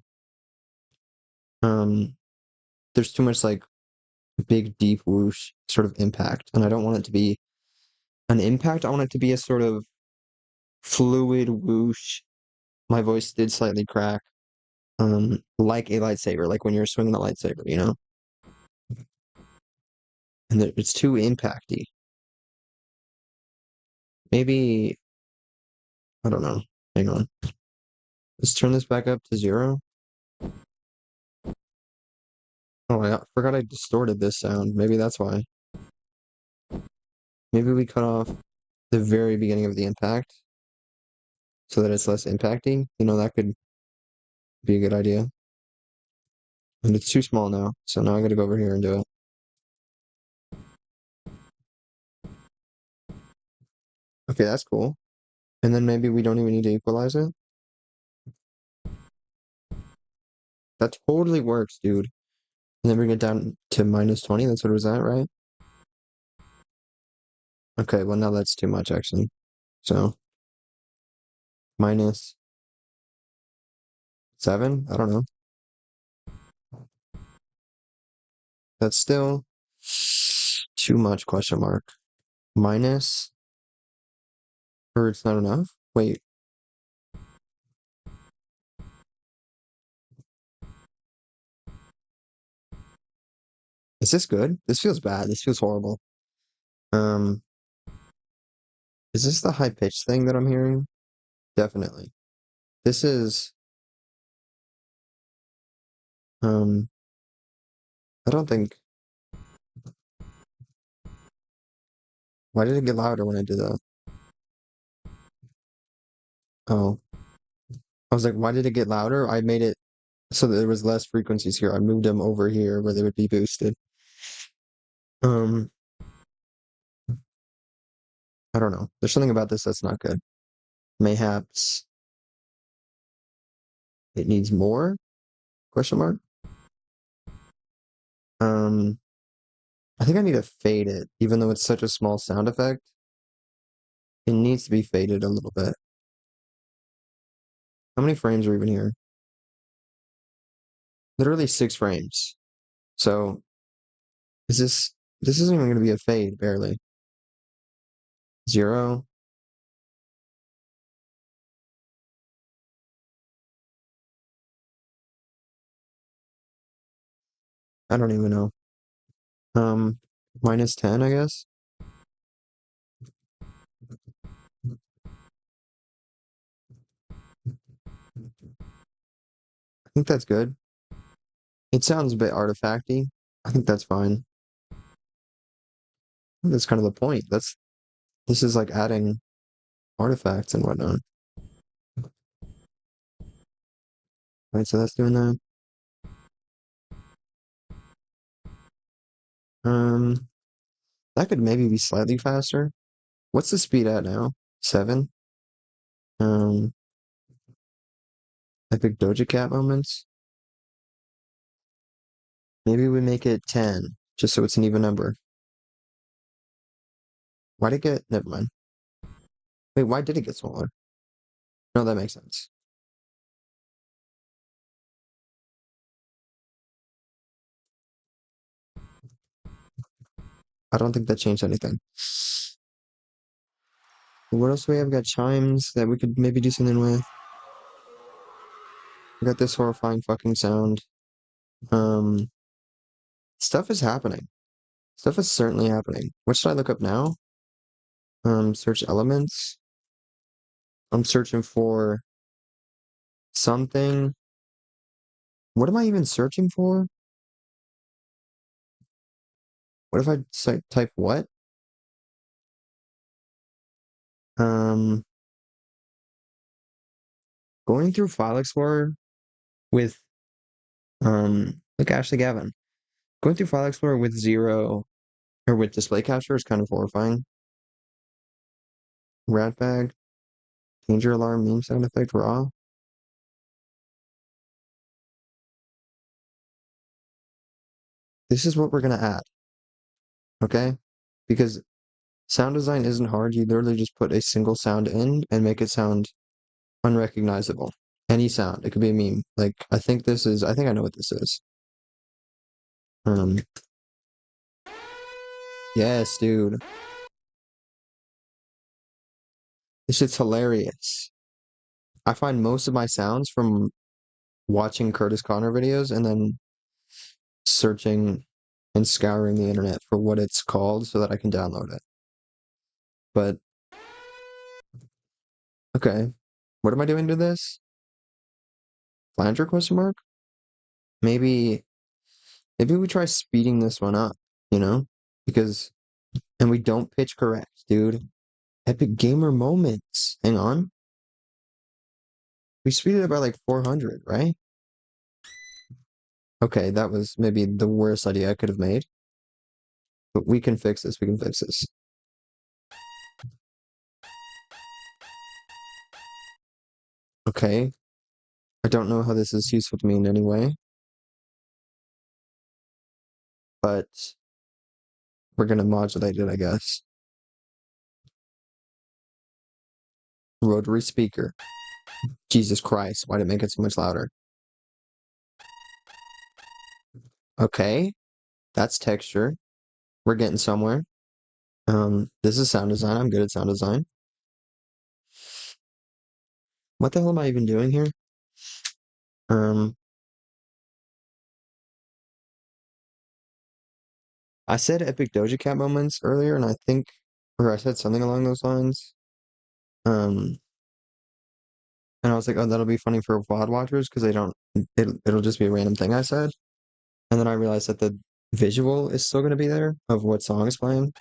um there's too much like big deep whoosh sort of impact. And I don't want it to be an impact. I want it to be a sort of fluid whoosh. My voice did slightly crack. Like a lightsaber, like when you're swinging a lightsaber, you know? And it's too impacty. Maybe I don't know. Hang on. Let's turn this back up to 0. Oh, I forgot I distorted this sound. Maybe that's why. Maybe we cut off the very beginning of the impact so that it's less impacty. You know, that could be a good idea. And it's too small now, so now I gotta go over here and do it. Okay, that's cool. And then maybe we don't even need to equalize it. That totally works, dude. And then bring it down to -20. That's what it was at, right? Okay, well now that's too much actually. So -7? I don't know. That's still too much, question mark. Minus, or it's not enough? Wait, is this good? This feels bad. This feels horrible. Um, is this the high pitch thing that I'm hearing? Definitely. This is, um, I don't think, why did it get louder when I did that? Oh, I was like, why did it get louder? I made it so that there was less frequencies here. I moved them over here where they would be boosted. Um, I don't know. There's something about this that's not good. Mayhaps it needs more? Question mark. Um, I think I need to fade it, even though it's such a small sound effect. It needs to be faded a little bit. How many frames are even here? Literally 6 frames. So this isn't even going to be a fade, barely. 0. I don't even know. Um, -10, I guess. think that's good. It sounds a bit artifacty. I think that's fine. I think that's kind of the point. This is like adding artifacts and whatnot. Right, so that's doing that. Um, that could maybe be slightly faster. What's the speed at now? 7? Um, Epic Doja Cat moments. Maybe we make it 10, just so it's an even number. Why'd it get, never mind. Wait, why did it get smaller? No, that makes sense. I don't think that changed anything. What else do we have? We got chimes that we could maybe do something with. We got this horrifying fucking sound. Um, Stuff is happening. Stuff is certainly happening. What should I look up now? Search elements. I'm searching for something. What am I even searching for? What if I type what? Um, Going through File Explorer with look Ashley Gavin. Going through File Explorer with zero or with display capture is kind of horrifying. Rat bag, danger alarm, meme sound effect, raw. This is what we're gonna add, okay? Because sound design isn't hard. You literally just put a single sound in and make it sound unrecognizable. Any sound. It could be a meme. Like I think I know what this is. Um, yes, dude. This shit's hilarious. I find most of my sounds from watching Curtis Connor videos and then searching and scouring the internet for what it's called so that I can download it. But okay, what am I doing to this? Flanger question mark? Maybe maybe we try speeding this one up, you know? Because and we don't pitch correct, dude. Epic gamer moments. Hang on. We speeded it by like 400, right? Okay, that was maybe the worst idea I could have made. But we can fix this. We can fix this. Okay. I don't know how this is useful to me in any way, but we're gonna modulate it, I guess. Rotary speaker. Jesus Christ, why did it make it so much louder? Okay, that's texture. We're getting somewhere. This is sound design. I'm good at sound design. What the hell am I even doing here? Um, I said epic Doja Cat moments earlier, and I think, or I said something along those lines. Um, and I was like, oh, that'll be funny for VOD watchers because they don't, it'll just be a random thing I said. And then I realized that the visual is still going to be there of what song is playing.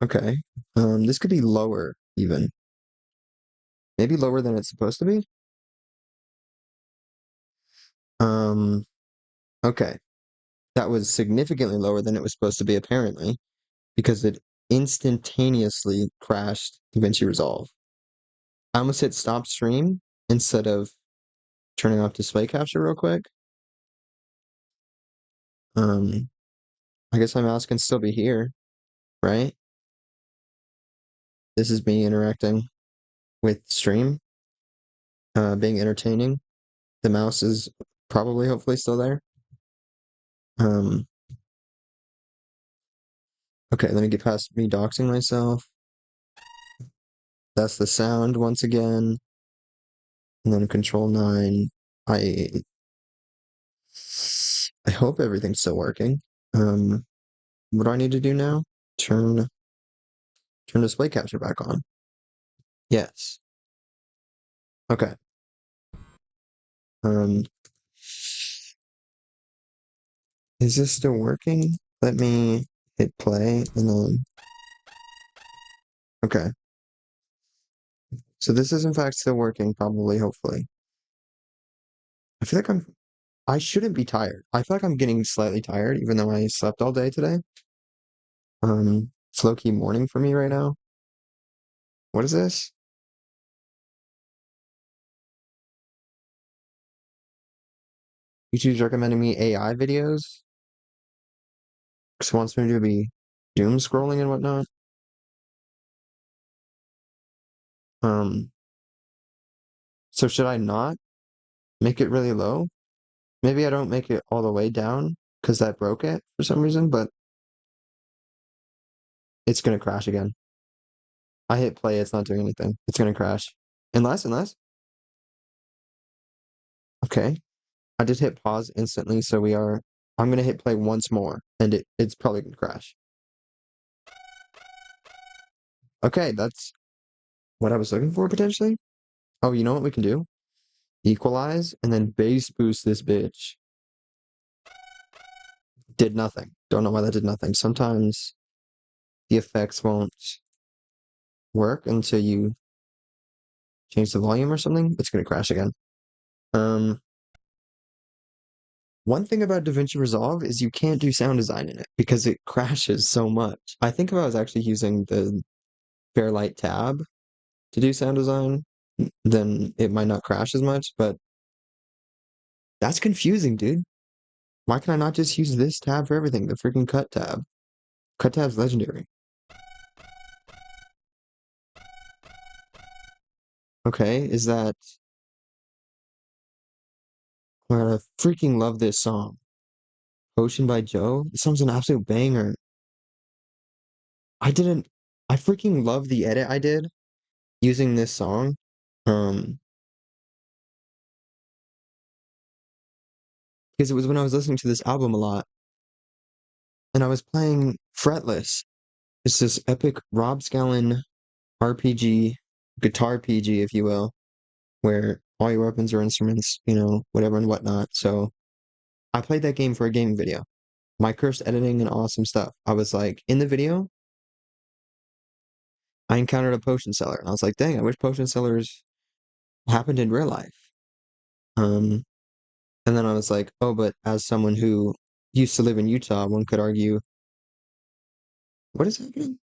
Okay. This could be lower even. Maybe lower than it's supposed to be. Um, okay. That was significantly lower than it was supposed to be, apparently, because it instantaneously crashed DaVinci Resolve. I almost hit stop stream instead of turning off display capture real quick. Um, I guess my mouse can still be here, right? This is me interacting with stream, being entertaining. The mouse is probably, hopefully, still there. Um, okay, let me get past me doxing myself. That's the sound once again. And then control 9. I I hope everything's still working. What do I need to do now? Turn display capture back on. Yes. Okay. Um, is this still working? Let me hit play and then, okay. So this is in fact still working, probably, hopefully. I feel like I shouldn't be tired. I feel like I'm getting slightly tired, even though I slept all day today. It's low-key morning for me right now. What is this? YouTube's recommending me AI videos. Just wants me to be doom scrolling and whatnot. Um, so should I not make it really low? Maybe I don't make it all the way down because that broke it for some reason, but it's gonna crash again. I hit play, it's not doing anything. It's gonna crash. Unless. Okay. I just hit pause instantly, so I'm gonna hit play once more, and it's probably gonna crash. Okay, that's what I was looking for potentially. Oh, you know what we can do? Equalize and then bass boost this bitch. Did nothing. Don't know why that did nothing. Sometimes the effects won't work until you change the volume or something. It's gonna crash again. Um, One thing about DaVinci Resolve is you can't do sound design in it because it crashes so much. I think if I was actually using the Fairlight tab to do sound design, then it might not crash as much, but that's confusing, dude. Why can I not just use this tab for everything? The freaking cut tab. Cut tab's legendary. Okay, is that... Oh my God, I freaking love this song. Ocean by Joe? This song's an absolute banger. I didn't... I freaking love the edit I did using this song. Um, because it was when I was listening to this album a lot, and I was playing Fretless. It's this epic Rob Scallon RPG, guitar PG, if you will, where all your weapons are instruments, whatever and whatnot. So I played that game for a gaming video. My cursed editing and awesome stuff. I was like, in the video, I encountered a potion seller, and I was like, dang, I wish potion sellers happened in real life. Um, and then I was like, oh, but as someone who used to live in Utah, one could argue, what is happening?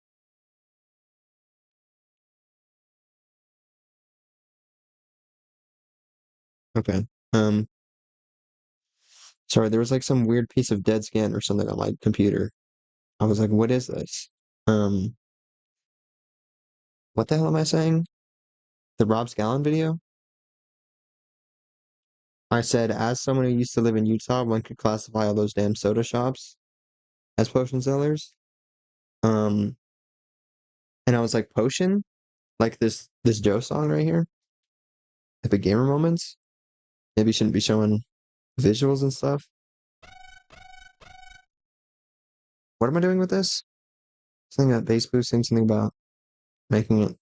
Okay. Um, Sorry, there was like some weird piece of dead scan or something on my computer. I was like, what is this? Um, what the hell am I saying? The Rob Scallon video? I said, as someone who used to live in Utah, one could classify all those damn soda shops as potion sellers. Um, and I was like, potion? Like this Joe song right here? Epic Gamer Moments? Maybe shouldn't be showing visuals and stuff. What am I doing with this? Something about bass boosting, something about making it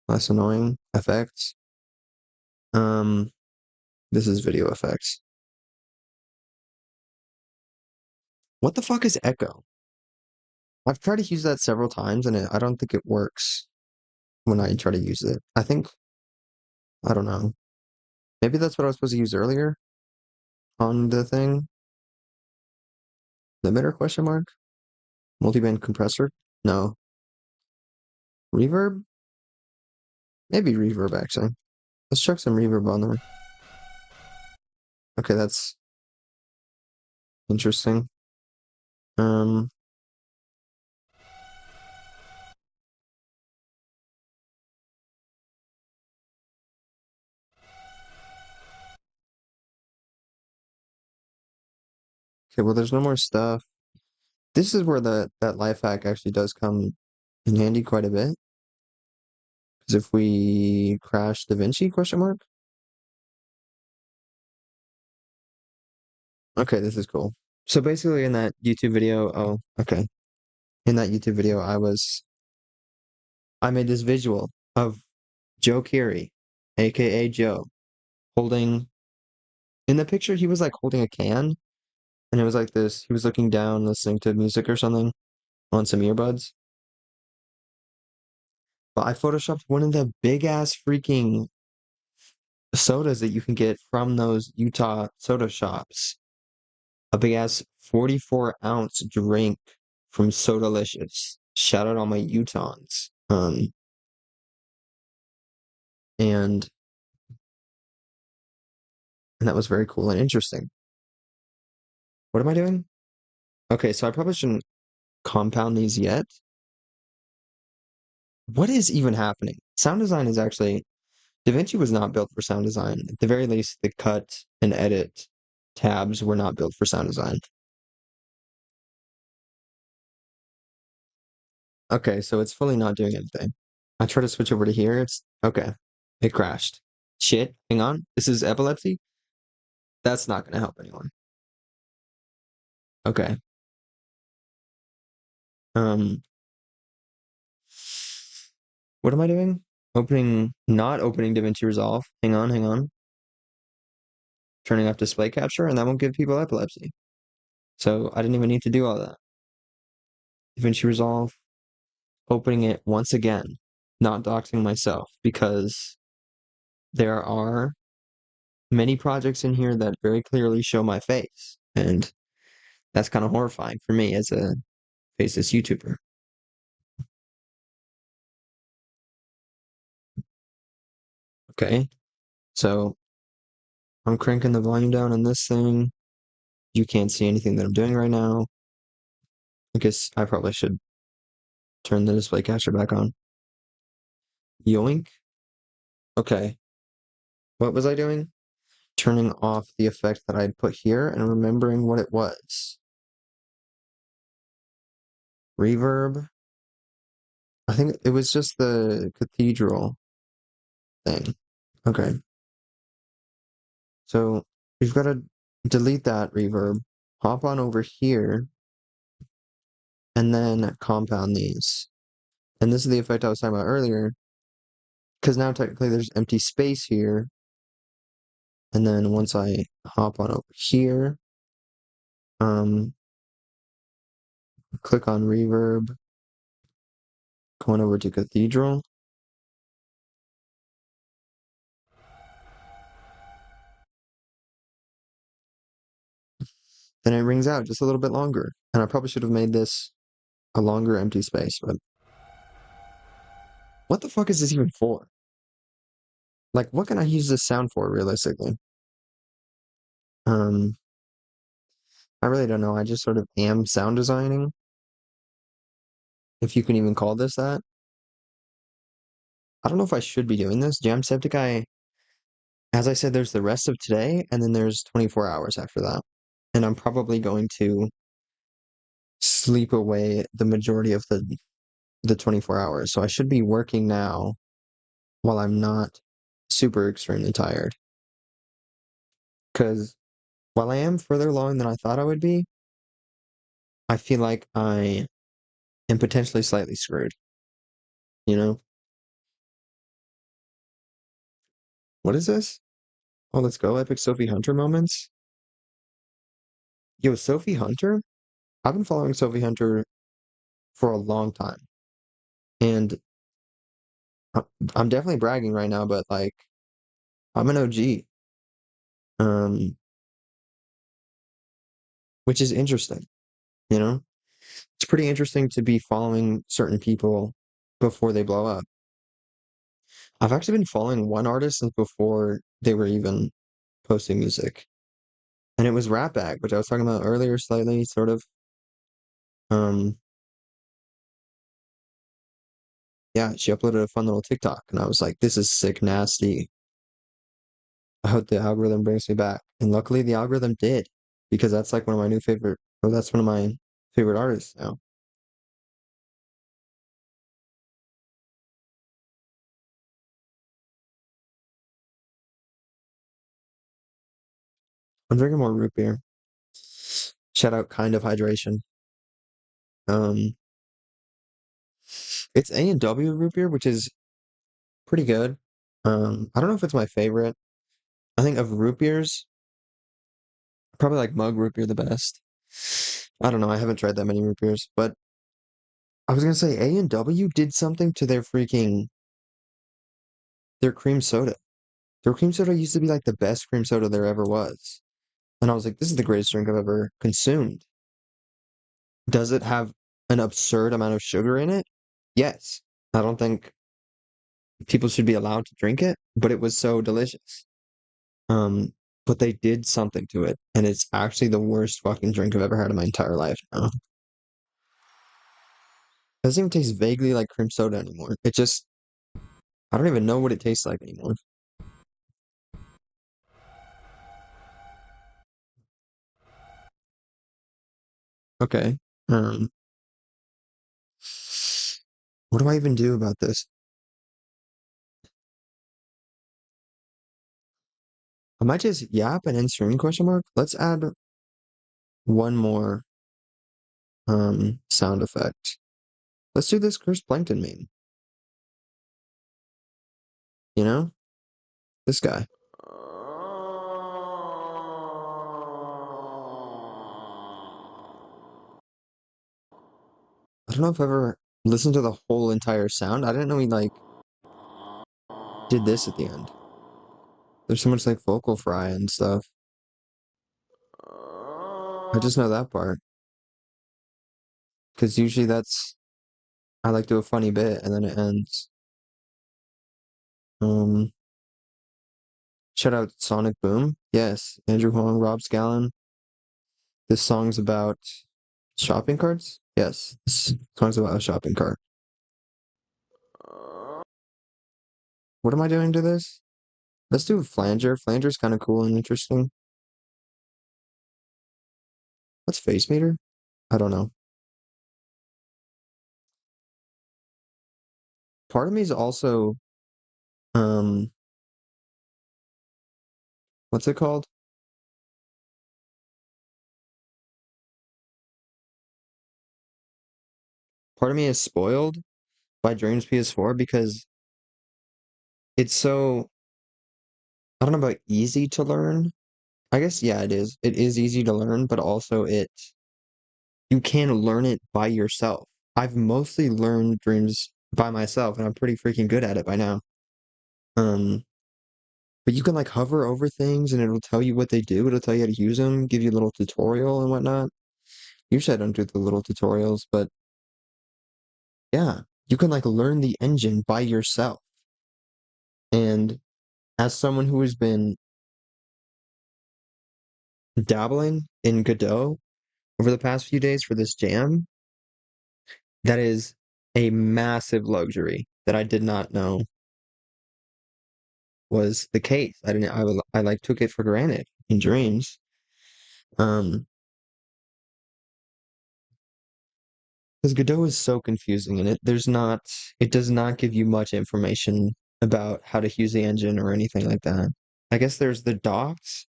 less annoying. Effects. Um, this is video effects. What the fuck is echo? I've tried to use that several times and I don't think it works when I try to use it. I don't know. Maybe that's what I was supposed to use earlier on the thing. Limiter question mark? Multiband compressor? No. Reverb? Maybe reverb actually. Let's chuck some reverb on there. Okay, that's interesting. Um, okay, well there's no more stuff. This is where that life hack actually does come in handy quite a bit. Because if we crash DaVinci question mark? Okay, this is cool. So basically in that YouTube video, oh, okay. In that YouTube video, I made this visual of Joe Keery, aka Joe, holding In the picture, he was like holding a can, and it was like this. He was looking down, listening to music or something on some earbuds. But I photoshopped one of the big ass freaking sodas that you can get from those Utah soda shops. A big ass 44-ounce drink from Sodalicious. Shout out all my Utahns. And that was very cool and interesting. What am I doing? Okay, so I probably shouldn't compound these yet. What is even happening? Sound design is actually DaVinci was not built for sound design. At the very least, the cut and edit tabs were not built for sound design. Okay, so it's fully not doing anything. I try to switch over to here. It's okay. It crashed. Shit, hang on. This is epilepsy? That's not gonna help anyone. Okay. Um, what am I doing? Not opening DaVinci Resolve. Hang on, hang on. Turning off display capture, and that won't give people epilepsy. So I didn't even need to do all that. DaVinci Resolve, opening it once again, not doxing myself because there are many projects in here that very clearly show my face. And that's kind of horrifying for me as a faceless YouTuber. Okay, so I'm cranking the volume down on this thing. You can't see anything that I'm doing right now. I guess I probably should turn the display capture back on. Yoink. Okay, what was I doing? Turning off the effect that I'd put here and remembering what it was. Reverb. I think it was just the cathedral thing. Okay. So we've got to delete that reverb, hop on over here, and then compound these. And this is the effect I was talking about earlier, because now technically there's empty space here. And then once I hop on over here, um, click on reverb, going over to cathedral. Then it rings out just a little bit longer. And I probably should have made this a longer empty space, but what the fuck is this even for? Like, what can I use this sound for realistically? Um, I really don't know. I just sort of am sound designing, if you can even call this that. I don't know if I should be doing this. Jamsepticeye, as I said, there's the rest of today, and then there's 24 hours after that. And I'm probably going to sleep away the majority of the 24 hours. So I should be working now while I'm not super extremely tired. Because while I am further along than I thought I would be, I feel like I am potentially slightly screwed. You know? What is this? Oh, let's go. Epic Sophie Hunter moments. Yo, Sophie Hunter? I've been following Sophie Hunter for a long time. And I- I'm definitely bragging right now, but like I'm an OG. Um, which is interesting, you know? It's pretty interesting to be following certain people before they blow up. I've actually been following one artist since before they were even posting music. And it was Rapbag, which I was talking about earlier slightly, sort of. Um, yeah, she uploaded a fun little TikTok, and I was like, this is sick nasty. I hope the algorithm brings me back. And luckily the algorithm did, because that's like one of my new favorite, or that's one of my favorite artists now. I'm drinking more root beer. Shout out Kind of Hydration. Um, it's A&W root beer, which is pretty good. I don't know if it's my favorite. I think of root beers, Probably like mug root beer the best. I don't know. I haven't tried that many root beers, but I was gonna say A&W did something to their cream soda. Their cream soda used to be like the best cream soda there ever was. And I was like, this is the greatest drink I've ever consumed. Does it have an absurd amount of sugar in it? Yes. I don't think people should be allowed to drink it, but it was so delicious. Um, but they did something to it, and it's actually the worst fucking drink I've ever had in my entire life now. It doesn't even taste vaguely like cream soda anymore. It just, I don't even know what it tastes like anymore. Okay. Um, what do I even do about this? I might just yap and end stream question mark. Let's add one more sound effect. Let's do this cursed plankton meme. You know? This guy. I don't know if I've ever listened to the whole entire sound. I didn't know he like did this at the end. There's so much like vocal fry and stuff. I just know that part. Because usually that's I like do a funny bit and then it ends. Um Shout out Sonic Boom. Yes, Andrew Huang, Rob Scallon. This song's about shopping carts? Yes, this song's about a shopping cart. What am I doing to this? Let's do a flanger. Flanger's kind of cool and interesting. What's face meter? I don't know. Part of me is also um what's it called? Part of me is spoiled by Dreams PS4 because it's so I don't know about easy to learn. I guess yeah, it is. It is easy to learn, but also you can learn it by yourself. I've mostly learned Dreams by myself, and I'm pretty freaking good at it by now. Um, but you can like hover over things, and it'll tell you what they do. It'll tell you how to use them, give you a little tutorial and whatnot. Usually I don't do the little tutorials, but yeah, you can like learn the engine by yourself. And as someone who has been dabbling in Godot over the past few days for this jam, that is a massive luxury that I did not know was the case. I like took it for granted in dreams. Um, because Godot is so confusing and it does not give you much information about how to use the engine or anything like that. I guess there's the docs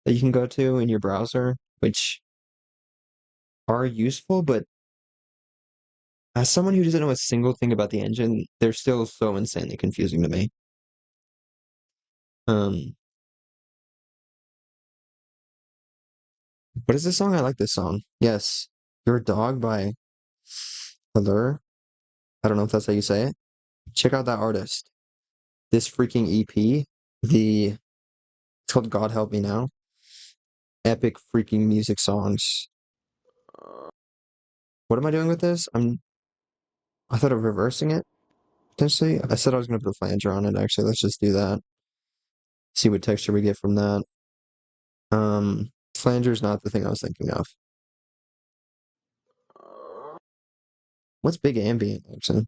that you can go to in your browser, which are useful, but as someone who doesn't know a single thing about the engine, they're still so insanely confusing to me. Um, what is this song? I like this song. Yes, You're a Dog by Allure. I don't know if that's how you say it. Check out that artist. This freaking EP, it's called God Help Me Now. Epic freaking music songs. What am I doing with this? I thought of reversing it potentially. I said I was gonna put a flanger on it actually. Let's just do that. See what texture we get from that. Flanger's not the thing I was thinking of. What's big ambient actually?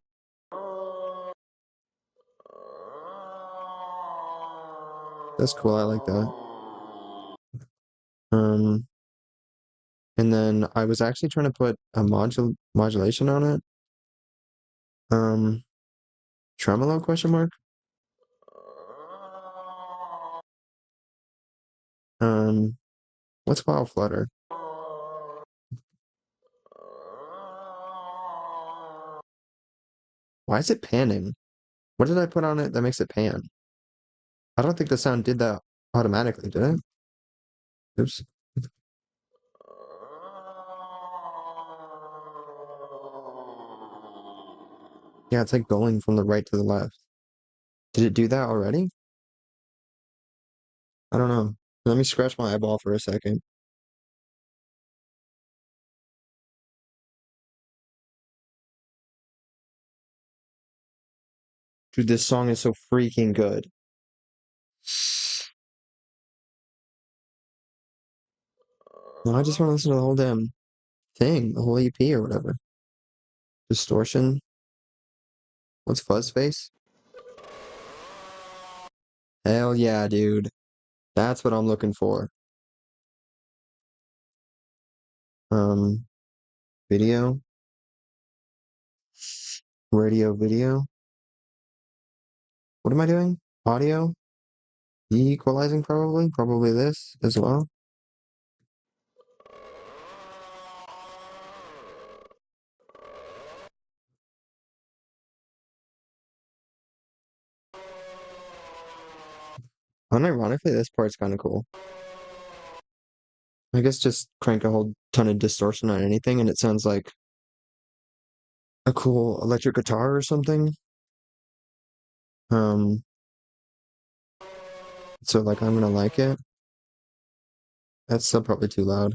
That's cool. I like that. Um, and then I was actually trying to put a modulation on it. Um, Tremolo question mark? Um, what's wild flutter? Why is it panning? What did I put on it that makes it pan? I don't think the sound did that automatically, did it? Oops. Yeah, it's like going from the right to the left. Did it do that already? I don't know. Let me scratch my eyeball for a second. Dude, this song is so freaking good. No, I just want to listen to the whole damn thing, the whole EP or whatever. Distortion. What's fuzz face? Hell yeah, dude. That's what I'm looking for. Um, video, radio, video. What am I doing? Audio, equalizing probably. Probably this as well. Unironically, this part's kind of cool. I guess just crank a whole ton of distortion on anything and it sounds like a cool electric guitar or something. Um, so like I'm gonna like it. That's still probably too loud.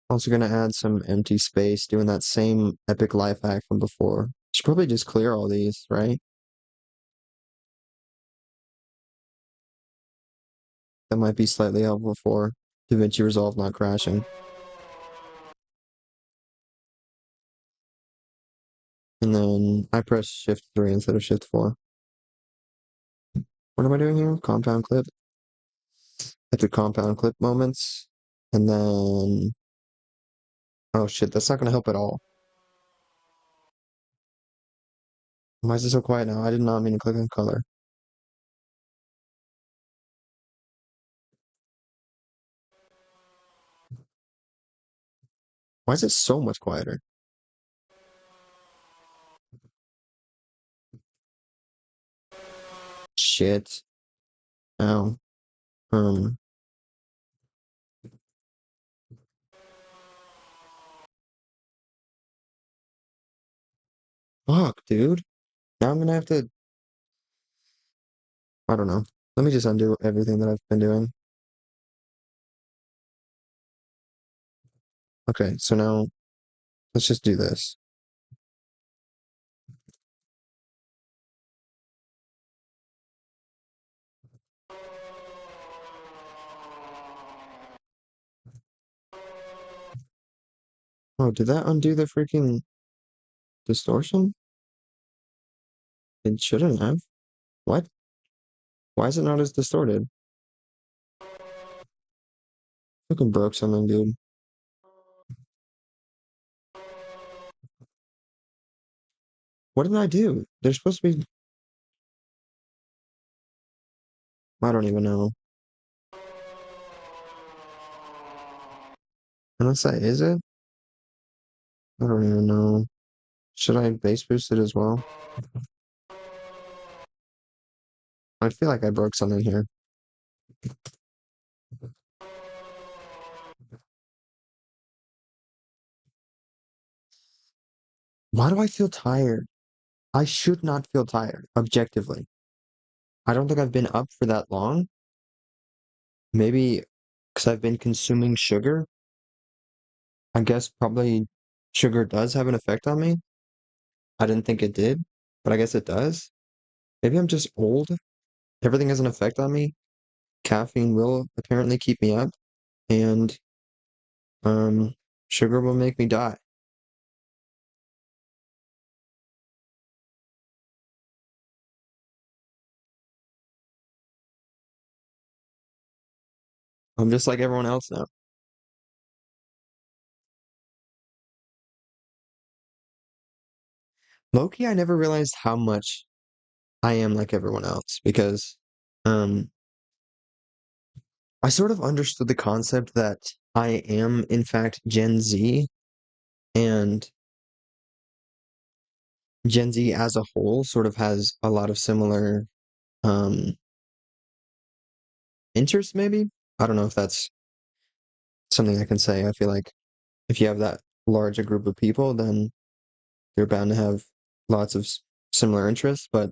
Also gonna add some empty space, doing that same epic life hack from before. Should probably just clear all these, right? That might be slightly helpful for DaVinci Resolve not crashing. And then I press Shift 3 instead of Shift 4. What am I doing here? Compound clip. Hit the compound clip moments. And then, oh shit, that's not gonna help at all. Why is it so quiet now? I did not mean to click on color. Why is it so much quieter? Shit. Ow. Um, fuck, dude. Now I'm gonna have to, I don't know. Let me just undo everything that I've been doing. Okay, so now let's just do this. Oh, did that undo the freaking distortion? It shouldn't have. What? Why is it not as distorted? Fucking broke something, dude. What did I do? They're supposed to be. I don't even know. Unless that is it? I don't even know. Should I bass boost it as well? I feel like I broke something here. Why do I feel tired? I should not feel tired, objectively. I don't think I've been up for that long. Maybe because I've been consuming sugar. I guess probably sugar does have an effect on me. I didn't think it did, but I guess it does. Maybe I'm just old. Everything has an effect on me. Caffeine will apparently keep me up, and um, sugar will make me die. I'm just like everyone else now. Loki, I never realized how much I am like everyone else because um, I sort of understood the concept that I am, in fact, Gen Z, and Gen Z as a whole sort of has a lot of similar um, interest, maybe? I don't know if that's something I can say. I feel like if you have that large a group of people, then you're bound to have lots of similar interests. But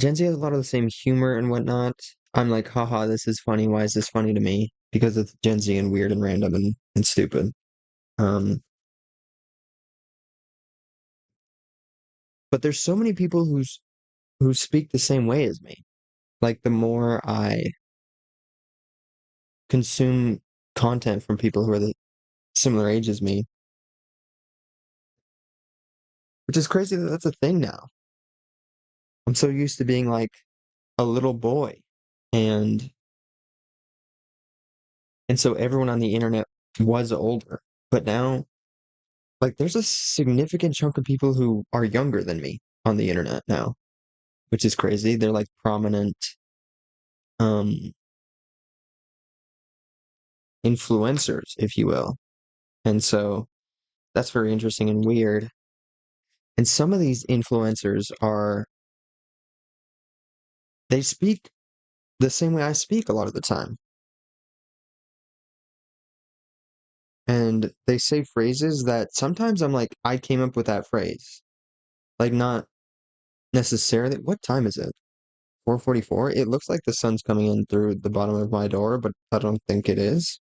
Gen Z has a lot of the same humor and whatnot. I'm like, haha, this is funny. Why is this funny to me? Because it's Gen Z and weird and random and stupid. Um, but there's so many people who speak the same way as me. Like the more I consume content from people who are the similar age as me, which is crazy that that's a thing now. I'm so used to being like a little boy, and and so everyone on the internet was older, but now like there's a significant chunk of people who are younger than me on the internet now, which is crazy. They're like prominent um influencers, if you will. And so that's very interesting and weird. And some of these influencers are they speak the same way I speak a lot of the time. And they say phrases that sometimes I'm like, I came up with that phrase. Like not necessarily. What time is it? 4:44? It looks like the sun's coming in through the bottom of my door, but I don't think it is.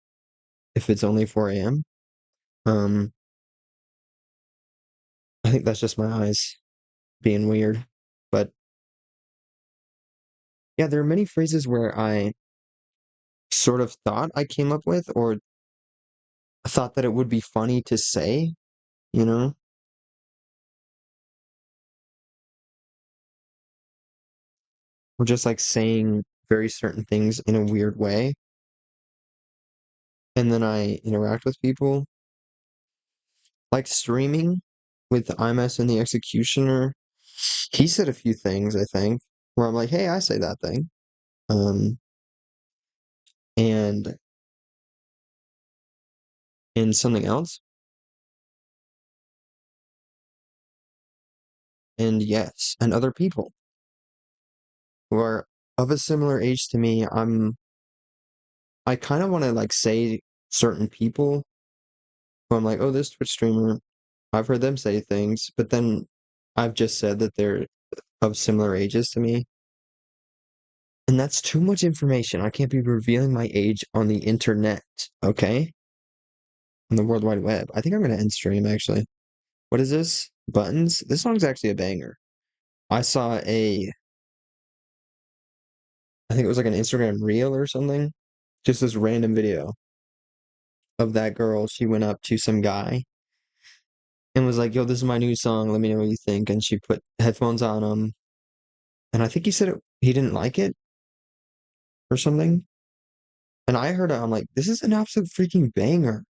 If it's only 4 a.m. Um, I think that's just my eyes being weird. But yeah, there are many phrases where I sort of thought I came up with or thought that it would be funny to say, you know, or just like saying very certain things in a weird way. And then I interact with people like streaming with IMS and the Executioner. He said a few things, I think, where I'm like, hey, I say that thing. Um, and in something else. And yes, and other people who are of a similar age to me, I kind of want to like say certain people who I'm like, oh, this Twitch streamer, I've heard them say things, but then I've just said that they're of similar ages to me. And that's too much information. I can't be revealing my age on the internet, okay? On the World Wide Web. I think I'm gonna end stream actually. What is this? Buttons? This song's actually a banger. I saw I think it was like an Instagram reel or something. Just this random video of that girl. She went up to some guy and was like, yo, this is my new song. Let me know what you think. And she put headphones on him. And I think he said he didn't like it or something. And I heard it. I'm like, this is an absolute freaking banger.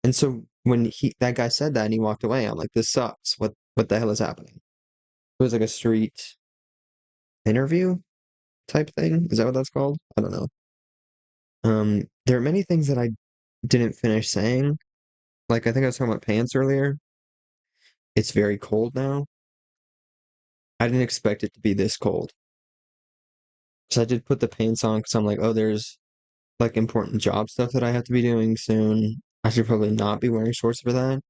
And so when that guy said that and he walked away, I'm like, this sucks. What the hell is happening? It was like a street interview type thing. Is that what that's called? I don't know. There are many things that I didn't finish saying. Like I think I was talking about pants earlier. It's very cold now. I didn't expect it to be this cold. So I did put the pants on because I'm like, oh, there's like important job stuff that I have to be doing soon. I should probably not be wearing shorts for that.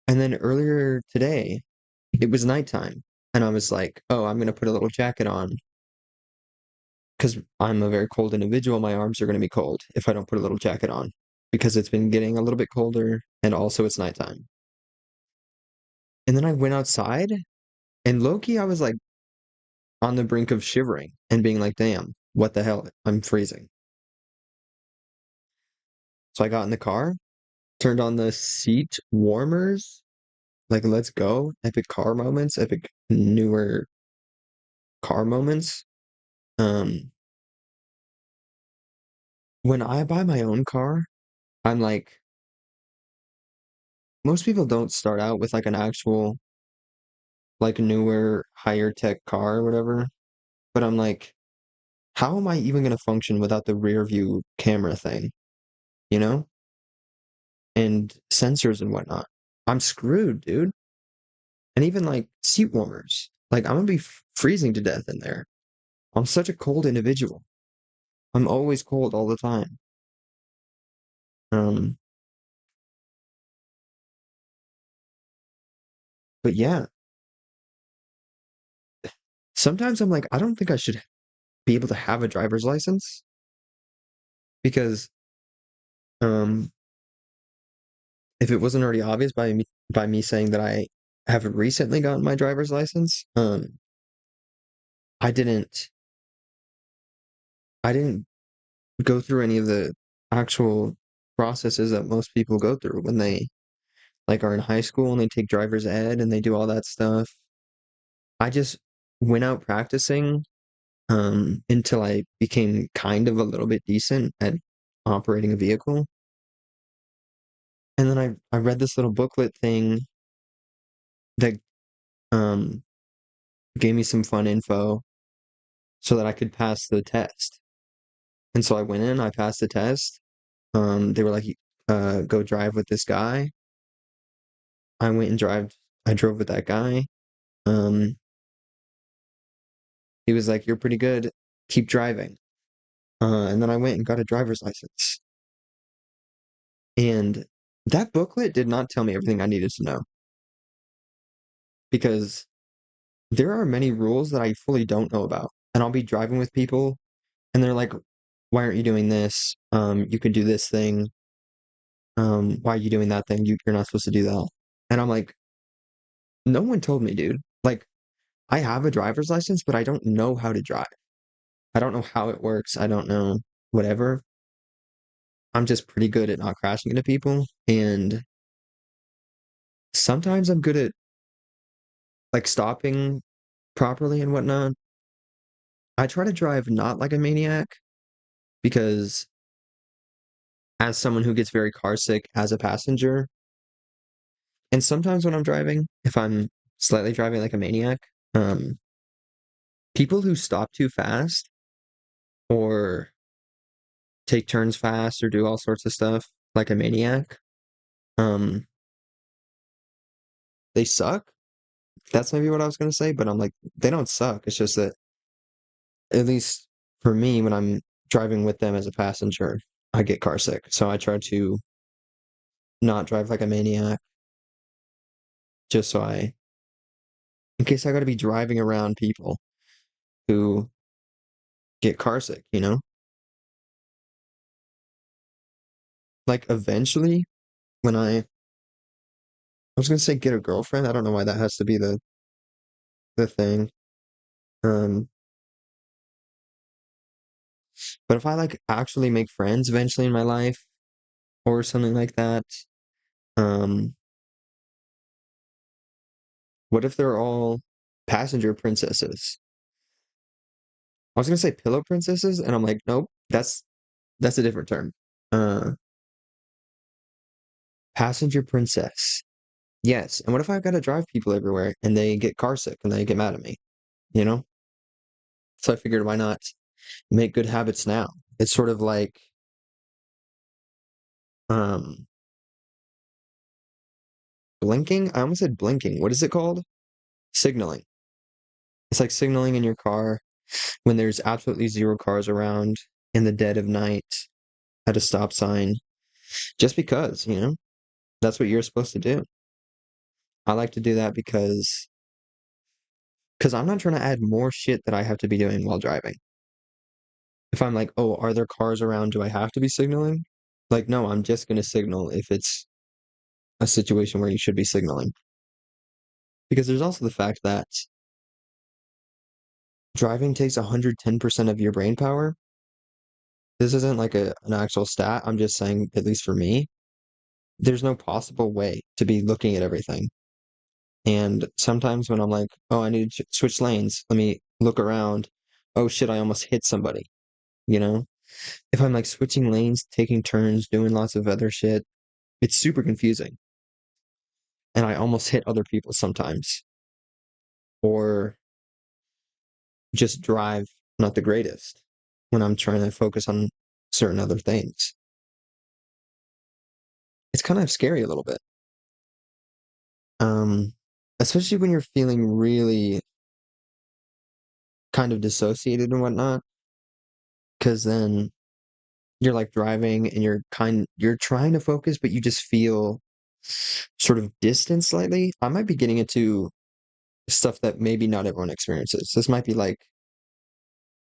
And then earlier today, it was nighttime. And I was like, oh, I'm going to put a little jacket on because I'm a very cold individual. My arms are going to be cold if I don't put a little jacket on because it's been getting a little bit colder and also it's nighttime. And then I went outside and low-key, I was like on the brink of shivering and being like, damn, what the hell? I'm freezing. So I got in the car, turned on the seat warmers, like let's go, epic car moments, epic newer car moments. Um, when I buy my own car, I'm like, most people don't start out with like an actual, like newer, higher tech car or whatever. But I'm like, how am I even gonna function without the rear view camera thing, you know? And sensors and whatnot. I'm screwed, dude. And even like seat warmers. Like I'm gonna be freezing to death in there. I'm such a cold individual. I'm always cold all the time. Um, but yeah, sometimes I'm like, I don't think I should be able to have a driver's license because um, if it wasn't already obvious by me saying that I have recently gotten my driver's license, I didn't I didn't go through any of the actual processes that most people go through when they like are in high school and they take driver's ed and they do all that stuff. I just went out practicing until I became kind of a little bit decent at operating a vehicle. And then I read this little booklet thing that um gave me some fun info so that I could pass the test. And so I went in, I passed the test. They were like, go drive with this guy. I went and I drove with that guy. Um, he was like, you're pretty good. Keep driving. And then I went and got a driver's license. And that booklet did not tell me everything I needed to know because there are many rules that I fully don't know about. And I'll be driving with people and they're like, why aren't you doing this? You could do this thing. Why are you doing that thing? You're not supposed to do that. And I'm like, no one told me, dude. Like, I have a driver's license, but I don't know how to drive. I don't know how it works. I don't know whatever. I'm just pretty good at not crashing into people. And sometimes I'm good at like stopping properly and whatnot. I try to drive not like a maniac because as someone who gets very car sick as a passenger, and sometimes when I'm driving, if I'm slightly driving like a maniac, um, people who stop too fast or take turns fast or do all sorts of stuff like a maniac, um, they suck. That's maybe what I was gonna say, but I'm like, they don't suck. It's just that at least for me, when I'm driving with them as a passenger, I get car sick. So I try to not drive like a maniac, just so in case I gotta be driving around people who get car sick, you know? Like eventually, when I was gonna say get a girlfriend. I don't know why that has to be the thing. Um, but if I like actually make friends eventually in my life or something like that, um, what if they're all passenger princesses? I was gonna say pillow princesses, and I'm like, nope, that's a different term. Uh, passenger princess. Yes. And what if I've got to drive people everywhere and they get car sick and they get mad at me? You know? So I figured why not make good habits now? It's sort of like um blinking. I almost said blinking. What is it called? Signaling. It's like signaling in your car when there's absolutely zero cars around in the dead of night at a stop sign, just because, you know, that's what you're supposed to do. I like to do that because I'm not trying to add more shit that I have to be doing while driving. If I'm like, oh, are there cars around? Do I have to be signaling? Like, no, I'm just going to signal if it's a situation where you should be signaling. Because there's also the fact that driving takes 110% of your brain power. This isn't like an actual stat. I'm just saying, at least for me, there's no possible way to be looking at everything. And sometimes when I'm like, oh, I need to switch lanes, let me look around. Oh shit, I almost hit somebody, you know? If I'm like switching lanes, taking turns, doing lots of other shit, it's super confusing. And I almost hit other people sometimes. Or just drive not the greatest when I'm trying to focus on certain other things. It's kind of scary a little bit. Um, especially when you're feeling really kind of dissociated and whatnot, because then you're like driving and you're trying to focus, but you just feel sort of distant slightly. I might be getting into stuff that maybe not everyone experiences. This might be like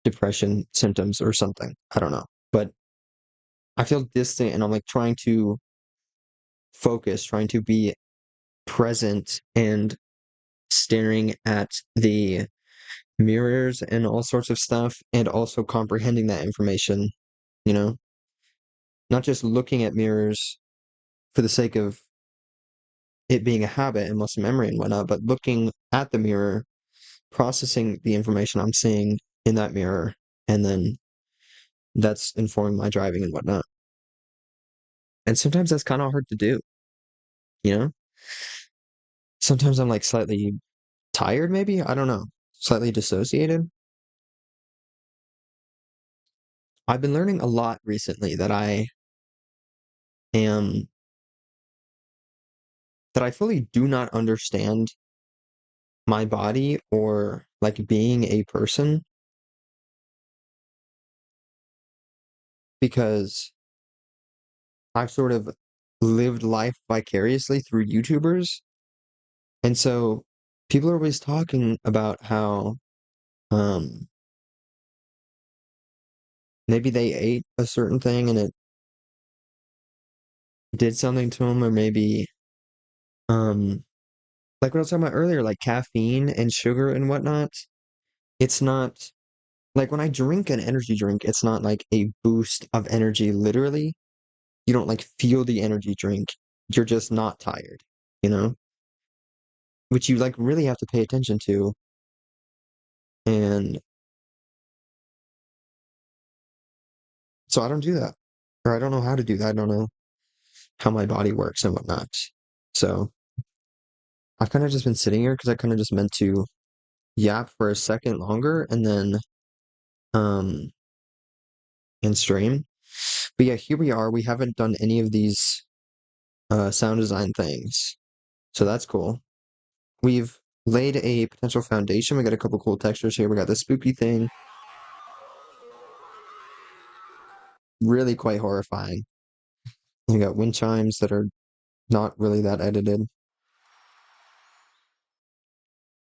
depression symptoms or something. I don't know. But I feel distant and I'm like trying to focus, trying to be present and staring at the mirrors and all sorts of stuff and also comprehending that information, you know, not just looking at mirrors for the sake of it being a habit and muscle memory and whatnot, but looking at the mirror, processing the information I'm seeing in that mirror, and then that's informing my driving and whatnot. And sometimes that's kind of hard to do, you know? Sometimes I'm like slightly tired, maybe? I don't know. Slightly dissociated. I've been learning a lot recently am, that I fully do not understand my body or like being a person because I've sort of lived life vicariously through YouTubers. And so people are always talking about how um maybe they ate a certain thing and it did something to them, or maybe um like what I was talking about earlier, like caffeine and sugar and whatnot. It's not like when I drink an energy drink, it's not like a boost of energy literally. You don't like feel the energy drink. You're just not tired, you know? Which you like really have to pay attention to. And so I don't do that. Or I don't know how to do that. I don't know how my body works and whatnot. So I've kind of just been sitting here because I kind of just meant to yap for a second longer and then um and stream. But yeah, here we are. We haven't done any of these sound design things. So that's cool. We've laid a potential foundation. We got a couple cool textures here. We got the spooky thing. Really quite horrifying. We got wind chimes that are not really that edited.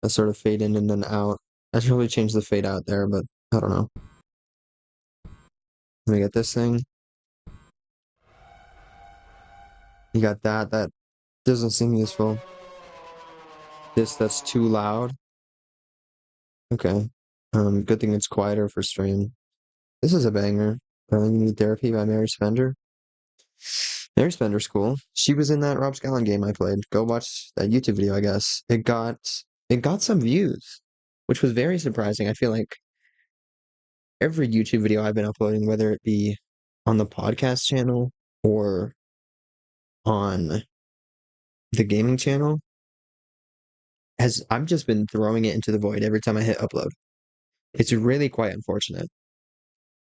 That sort of fade in and then out. I should really change the fade out there, but I don't know. Let me get this thing. You got that. That doesn't seem useful. That's too loud. Okay. Good thing it's quieter for stream. This is a banger. You Need Therapy by Mary Spender. Mary Spender's cool. She was in that Rob Scallon game I played. Go watch that YouTube video, I guess. It got some views, which was very surprising. I feel like every YouTube video I've been uploading, whether it be on the podcast channel or on the gaming channel, has I've just been throwing it into the void every time I hit upload. It's really quite unfortunate.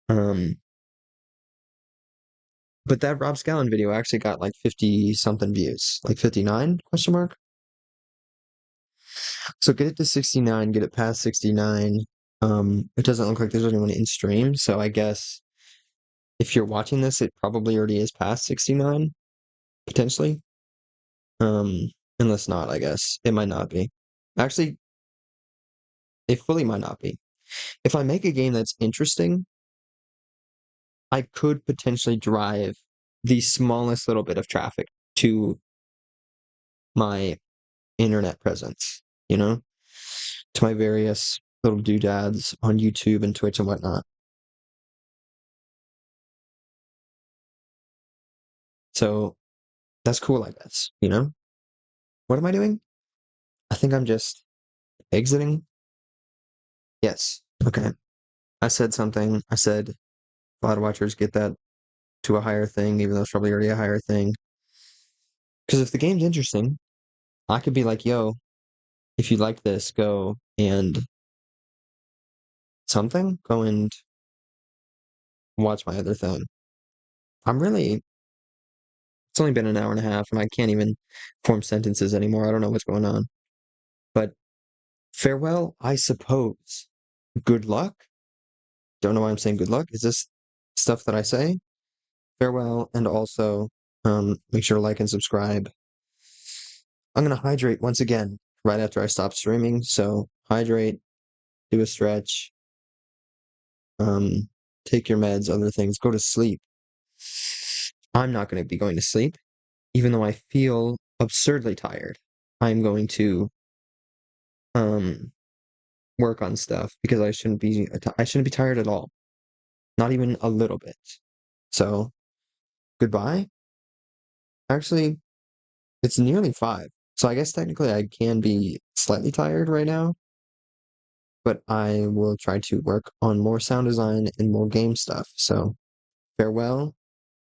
Um, but that Rob Scallon video actually got like 50 something views, like 59 question mark. So get it to 69, get it past 69. It doesn't look like there's anyone in stream, so I guess if you're watching this, it probably already is past 69, potentially. Unless not, I guess. It might not be. Actually, it fully might not be. If I make a game that's interesting, I could potentially drive the smallest little bit of traffic to my internet presence, you know, to my various little doodads on YouTube and Twitch and whatnot. So that's cool, I guess, you know? What am I doing? I think I'm just exiting. Yes. Okay. I said something. I said VOD watchers get that to a higher thing, even though it's probably already a higher thing. Because if the game's interesting, I could be like, yo, if you like this, go and go and watch my other thing. It's only been an hour and a half and I can't even form sentences anymore. I don't know what's going on. But farewell, I suppose. good luck. Don't know why I'm saying good luck. Is this stuff that I say? Farewell, and also make sure to like and subscribe. I'm gonna hydrate once again right after I stop streaming. So hydrate, do a stretch, um, take your meds, other things, go to sleep. I'm not going to be going to sleep, even though I feel absurdly tired. I'm going to um work on stuff because I shouldn't be tired at all, not even a little bit. So goodbye. Actually, it's nearly 5, so I guess technically I can be slightly tired right now, but I will try to work on more sound design and more game stuff. So farewell.